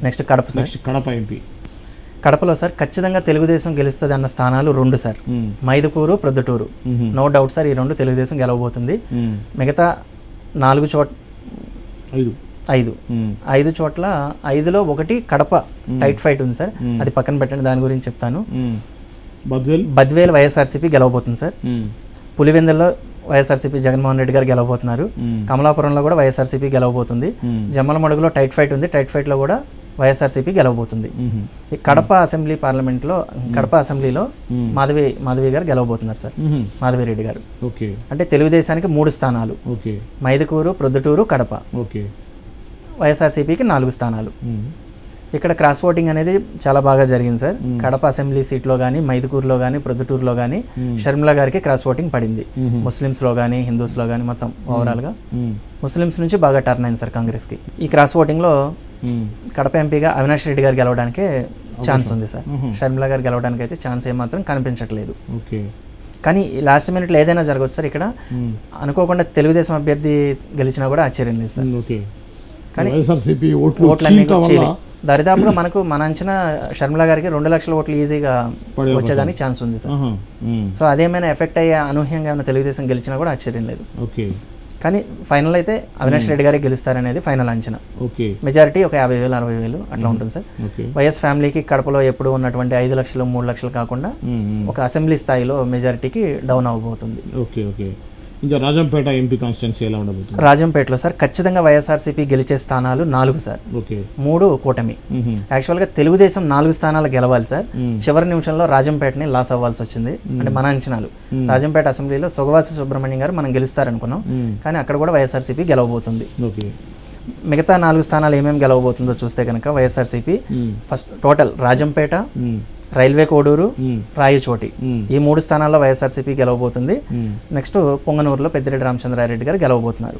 S2: Next Kadapa sir. కడపలో సార్ ఖచ్చితంగా తెలుగుదేశం గెలుస్తుంది అన్న స్థానాలు 2 sir, Mydukur, Proddatur. No doubt sir, ఈ 2 తెలుగుదేశం గెలవబోతుంది. మిగతా 4 చోట్ల 5 చోట్ల 5లో 1 కడప టైట్ ఫైట్ ఉంది సార్. అది పక్కన పెట్టండి, దాని గురించి చెప్తాను. బద్వేల్ వైఎస్ఆర్సీపీ గెలవబోతుంది సార్. పులివెందుల్లో వైఎస్ఆర్సీపీ జగన్మోహన్ రెడ్డి గారు గెలవబోతున్నారు. కమలాపురంలో కూడా వైఎస్ఆర్సీపీ గెలవబోతుంది. జమ్మలమడుగులో టైట్ ఫైట్ ఉంది, టైట్ ఫైట్లో కూడా వైఎస్ఆర్సీపీ గెలవబోతుంది. ఈ కడప అసెంబ్లీలో మాధవి గారు గెలవబోతున్నారు సార్, మాధవి రెడ్డి గారు. అంటే తెలుగుదేశానికి 3 స్థానాలు, మైదుకూరు, ప్రొద్దుటూరు, కడప. వైఎస్ఆర్సీపీకి 4 స్థానాలు. ఇక్కడ క్రాస్ ఓటింగ్ అనేది చాలా బాగా జరిగింది సార్. కడప అసెంబ్లీ సీట్లో కానీ, మైదుకూరులో కానీ, ప్రొద్దుటూరులో కానీ షర్మిల గారికి క్రాస్ ఓటింగ్ పడింది. ముస్లిమ్స్లో కానీ, హిందూస్లో కానీ మొత్తం ఓవరాల్గా ముస్లిమ్స్ నుంచి బాగా టర్న్ అయింది సార్ కాంగ్రెస్కి. ఈ క్రాస్ ఓటింగ్లో కడప ఎంపీగా అవినాష్ రెడ్డి గారు గెలవడానికే ఛాన్స్ ఉంది సార్. షర్మిల గారు గెలవడానికి అయితే ఛాన్స్ ఏమాత్రం కనిపించట్లేదు. కానీ లాస్ట్ మినిట్లో ఏదైనా జరగవచ్చు సార్. ఇక్కడ అనుకోకుండా తెలుగుదేశం అభ్యర్థి గెలిచినా కూడా ఆశ్చర్యం లేదు సార్. కానీ ఓట్లన్నీ దరిదాపుగా మన అంచనా షర్మిల గారికి 2 లక్షల ఓట్లు ఈజీగా వచ్చేదానికి ఛాన్స్ ఉంది సార్. సో అదేమైనా ఎఫెక్ట్ అయ్యే అనూహ్యంగా ఉన్న తెలుగుదేశం గెలిచినా కూడా ఆశ్చర్యం లేదు. కానీ ఫైనల్ అయితే అవినాష్ రెడ్డి గారికి గెలుస్తారనేది ఫైనల్ అంచనా. మెజారిటీ ఒక 50,000 60,000 అట్లా ఉంటుంది సార్. వైఎస్ ఫ్యామిలీకి కడపలో ఎప్పుడు ఉన్నటువంటి 5 లక్షలు 3 లక్షలు కాకుండా ఒక అసెంబ్లీ స్థాయిలో మెజారిటీకి డౌన్ అవ్వబోతుంది.
S1: ఇంకా రాజంపేట ఎంపీ కాన్స్టిట్యున్సీ ఎలా ఉండబోతుంది?
S2: రాజంపేటలో సార్ ఖచ్చితంగా వైఎస్ఆర్సీపీ గెలిచే స్థానాలు 4 సార్, 3 కూటమి. యాక్చువల్గా తెలుగుదేశం 4 స్థానాలు గెలవాలి సార్. చివరి నిమిషంలో రాజంపేటని లాస్ అవ్వాల్సి వచ్చింది. అంటే మన అంచనాలు రాజంపేట అసెంబ్లీలో సుగవాసి సుబ్రహ్మణ్యం గారు మనం గెలుస్తారనుకున్నాం, కానీ అక్కడ కూడా వైఎస్ఆర్సీపీ గెలవబోతుంది. మిగతా 4 స్థానాలు ఏమేమి గెలవబోతుందో చూస్తే కనుక YSRCP first total Rajampet, railway Koduru, Rayachoti ఈ 3 స్థానాల్లో వైఎస్ఆర్సీపీ గెలవబోతుంది. నెక్స్ట్ పొంగనూరులో పెద్దిరెడ్డి రామచంద్రారెడ్డి గారు గెలవబోతున్నారు.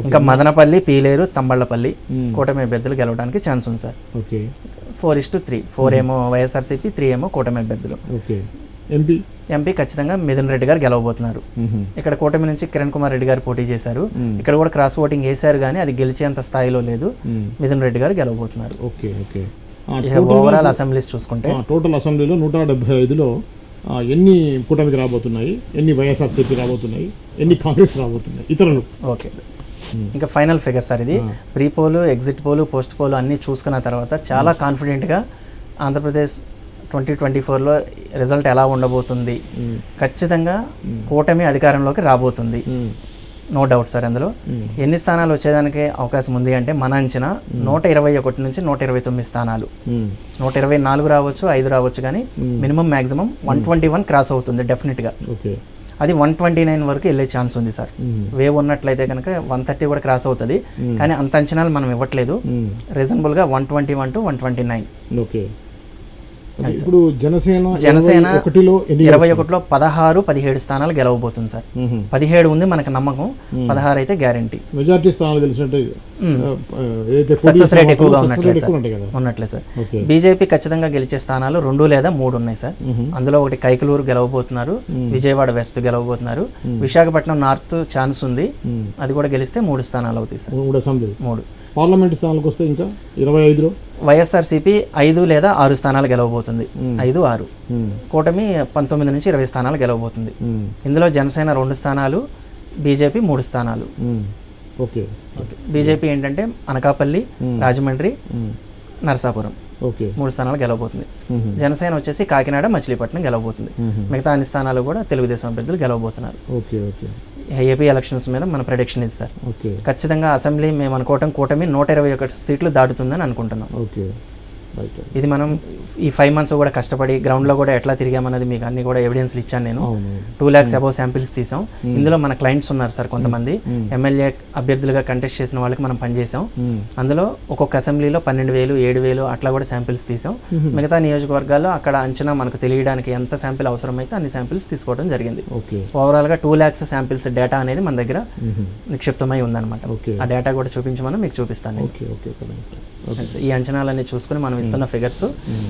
S2: ఇంకా మదనపల్లి, పీలేరు, తంబళ్లపల్లి కూటమి అభ్యర్థులు గెలవడానికి ఛాన్స్ ఉంది సార్. 4:3, 4 ఏమో వైఎస్ఆర్సీపీ, 3 ఏమో కూటమి అభ్యర్థులు. ఎంపీ ఖచ్చితంగా మిథున్ రెడ్డి గారు గెలవబోతున్నారు. ఇక్కడ కూటమి నుంచి కిరణ్ కుమార్ రెడ్డి గారు పోటీ చేశారు. ఇక్కడ కూడా క్రాస్ ఓటింగ్ వేశారు, కానీ అది గెలిచేంత స్థాయిలో లేదు. మిథున్ రెడ్డి గారు గెలవబోతున్నారు. ఓవరాల్ అసెంబ్లీస్ చూసుకుంటే
S1: టోటల్ అసెంబ్లీలో 175లో ఎన్ని కూటమికి రాబోతున్నాయి, ఎన్ని వైఎస్ఆర్సీపీ రాబోతున్నాయి, ఎన్ని కాంగ్రెస్ రాబోతున్నాయి, ఇతరులు?
S2: ఓకే, ఇంకా ఫైనల్ ఫిగర్ సార్ ఇది. Pre poll, exit poll, post poll అన్నీ చూసుకున్న తర్వాత చాలా కాన్ఫిడెంట్గా ఆంధ్రప్రదేశ్ 2024లో రిజల్ట్ ఎలా ఉండబోతుంది, ఖచ్చితంగా కూటమి అధికారంలోకి రాబోతుంది, నో డౌట్ సార్. అందులో ఎన్ని స్థానాలు వచ్చేదానికి అవకాశం ఉంది అంటే మన అంచనా 121 నుంచి 129 స్థానాలు, 124 రావచ్చు, 5 రావచ్చు, కానీ మినిమం మ్యాక్సిమం 121 క్రాస్ అవుతుంది డెఫినెట్గా. అది 129 వరకు వెళ్ళే ఛాన్స్ ఉంది సార్. వేవ్ ఉన్నట్లయితే కనుక 130 కూడా క్రాస్ అవుతుంది, కానీ అంత అంచనాలు మనం ఇవ్వట్లేదు. రీజనబుల్గా 121 to 129.
S1: ఇప్పుడు జనసేన
S2: 21లో 16, 17 స్థానాలు గెలవబోతుంది సార్. 17 ఉంది మనకు నమ్మకం, 16 అయితే గ్యారంటీ.
S1: మెజారిటీ స్థానాలు గెలిచినట్టే,
S2: సక్సెస్ రేట్ ఎక్కువగా ఉన్నట్లే సార్. బీజేపీ ఖచ్చితంగా గెలిచే స్థానాలు 2 లేదా 3 ఉన్నాయి సార్. అందులో ఒకటి కైకలూరు గెలవబోతున్నారు, విజయవాడ వెస్ట్ గెలవబోతున్నారు, విశాఖపట్నం నార్త్ ఛాన్స్ ఉంది, అది కూడా గెలిస్తే 3 స్థానాలు అవుతాయి సార్. 3
S1: పార్లమెంట్ స్థానాలకు వస్తే ఇంకా 25లో
S2: వైఎస్ఆర్సీపీ 5 లేదా 6 స్థానాలు గెలవబోతుంది. 5, 6 కూటమి 19 నుంచి 20 స్థానాలు గెలవబోతుంది. ఇందులో జనసేన 2 స్థానాలు, బీజేపీ 3 స్థానాలు. బీజేపీ ఏంటంటే అనకాపల్లి, రాజమండ్రి, నరసాపురం 3 స్థానాలు గెలవబోతుంది. జనసేన వచ్చేసి కాకినాడ, మచిలీపట్నం గెలవబోతుంది. మిగతా అన్ని స్థానాలు కూడా తెలుగుదేశం అభ్యర్థులు గెలవబోతున్నారు. ఏపీ ఎలక్షన్స్ మీద మన ప్రెడిక్షన్ ఇది సార్. ఖచ్చితంగా అసెంబ్లీ మేము అనుకోవటం కూటమి 121 సీట్లు దాటుతుందని అనుకుంటున్నాం. ఇది మనం ఈ 5 months కూడా కష్టపడి గ్రౌండ్లో కూడా ఎట్లా తిరిగామన్నది మీకు అన్ని కూడా ఎవిడెన్స్లు ఇచ్చాను నేను. 2 lakhs అబౌవ్ శాంపిల్స్ తీసాం. ఇందులో మన క్లయింట్స్ ఉన్నారు సార్ కొంతమంది, ఎమ్మెల్యే అభ్యర్థులుగా కంటెస్ట్ చేసిన వాళ్ళకి మనం పనిచేసాం. అందులో ఒక్కొక్క అసెంబ్లీలో 12,000, 7,000 అట్లా కూడా శాంపిల్స్ తీసాం. మిగతా నియోజకవర్గాల్లో అక్కడ అంచనా మనకు తెలియడానికి ఎంత శాంపిల్ అవసరమైతే అన్ని శాంపిల్స్ తీసుకోవడం జరిగింది. ఓవరాల్గా 2 lakhs శాంపిల్స్ డేటా అనేది మన దగ్గర నిక్షిప్తమై ఉందన్నమాట. ఆ డేటా కూడా చూపించమని మీకు చూపిస్తాను. ఈ అంచనాలన్నీ చూసుకుని మనం ఇస్తున్న ఫిగర్స్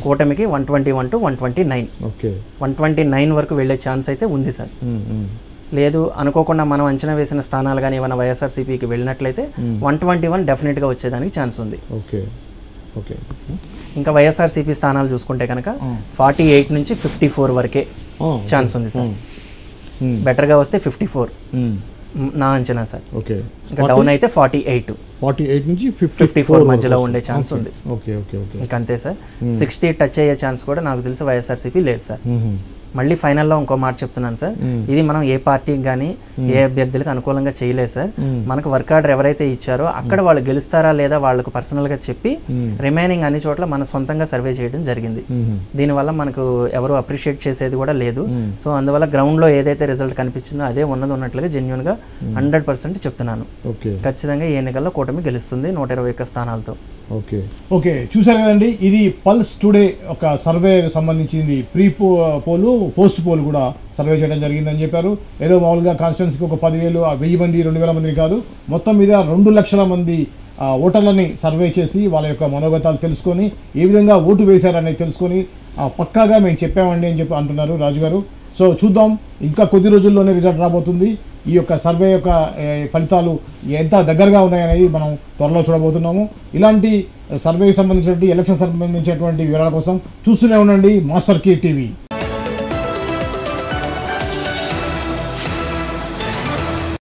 S2: కూటమికి 121 to 129, 129 వరకు వెళ్ళే ఛాన్స్ అయితే ఉంది సార్. లేదు అనుకోకుండా మనం అంచనా వేసిన స్థానాలు కానీ ఏమైనా వైఎస్ఆర్సీపీకి వెళ్ళినట్లయితే 121 డెఫినెట్గా వచ్చేదానికి ఛాన్స్ ఉంది. ఇంకా వైఎస్ఆర్సీపీ స్థానాలు చూసుకుంటే కనుక 48 నుంచి 54 వరకే ఛాన్స్ ఉంది సార్. బెటర్గా వస్తే 54 నా అంచనా సార్. ఇంకా డౌన్ అయితే 48
S1: నుంచి
S2: 54 మధ్యలో ఉండే ఛాన్స్ ఉంది. ఇంకంతే సార్. 60 టచ్ అయ్యే ఛాన్స్ కూడా నాకు తెలిసి వైఎస్ఆర్సీపీ లేదు సార్. మళ్ళీ ఫైనల్లో ఇంకో మాట చెప్తున్నాను సార్, ఇది మనం ఏ పార్టీకి కానీ ఏ అభ్యర్థులకు అనుకూలంగా చేయలేదు సార్. మనకు వర్క్ ఆర్డర్ ఎవరైతే ఇచ్చారో అక్కడ వాళ్ళు గెలుస్తారా లేదా వాళ్ళకు పర్సనల్గా చెప్పి రిమైనింగ్ అన్ని చోట్ల మన సొంతంగా సర్వే చేయడం జరిగింది. దీనివల్ల మనకు ఎవరు అప్రిషియేట్ చేసేది కూడా లేదు. సో అందువల్ల గ్రౌండ్లో ఏదైతే రిజల్ట్ కనిపించిందో అదే ఉన్నట్లుగా జెన్యూన్గా 100% చెప్తున్నాను. ఖచ్చితంగా ఈ ఎన్నికల్లో కూటమి గెలుస్తుంది 121 స్థానాలతో.
S1: ఓకే చూసారు కదండి, ఇది పల్స్ టుడే ఒక సర్వే సంబంధించింది. ప్రీ పోలు పోస్ట్ పోల్ కూడా సర్వే చేయడం జరిగిందని చెప్పారు. ఏదో మామూలుగా కాన్స్టిట్యున్సీకి ఒక 10,000, 1,000 మంది, 2,000 మంది కాదు, మొత్తం మీద 2 లక్షల మంది ఓటర్లని సర్వే చేసి వాళ్ళ యొక్క మనోగతాలు తెలుసుకొని ఏ విధంగా ఓటు వేశారనేది తెలుసుకొని పక్కాగా మేము చెప్పామండి అని చెప్పి అంటున్నారు రాజు గారు. సో చూద్దాం, ఇంకా కొద్ది రోజుల్లోనే రిజల్ట్ రాబోతుంది. ఈ యొక్క సర్వే యొక్క ఫలితాలు ఎంత దగ్గరగా ఉన్నాయనేది మనం త్వరలో చూడబోతున్నాము. ఇలాంటి సర్వేకి సంబంధించినటువంటి ఎలక్షన్ సంబంధించినటువంటి వివరాల కోసం చూస్తూనే ఉండండి మాస్టర్ కీ టీవీ.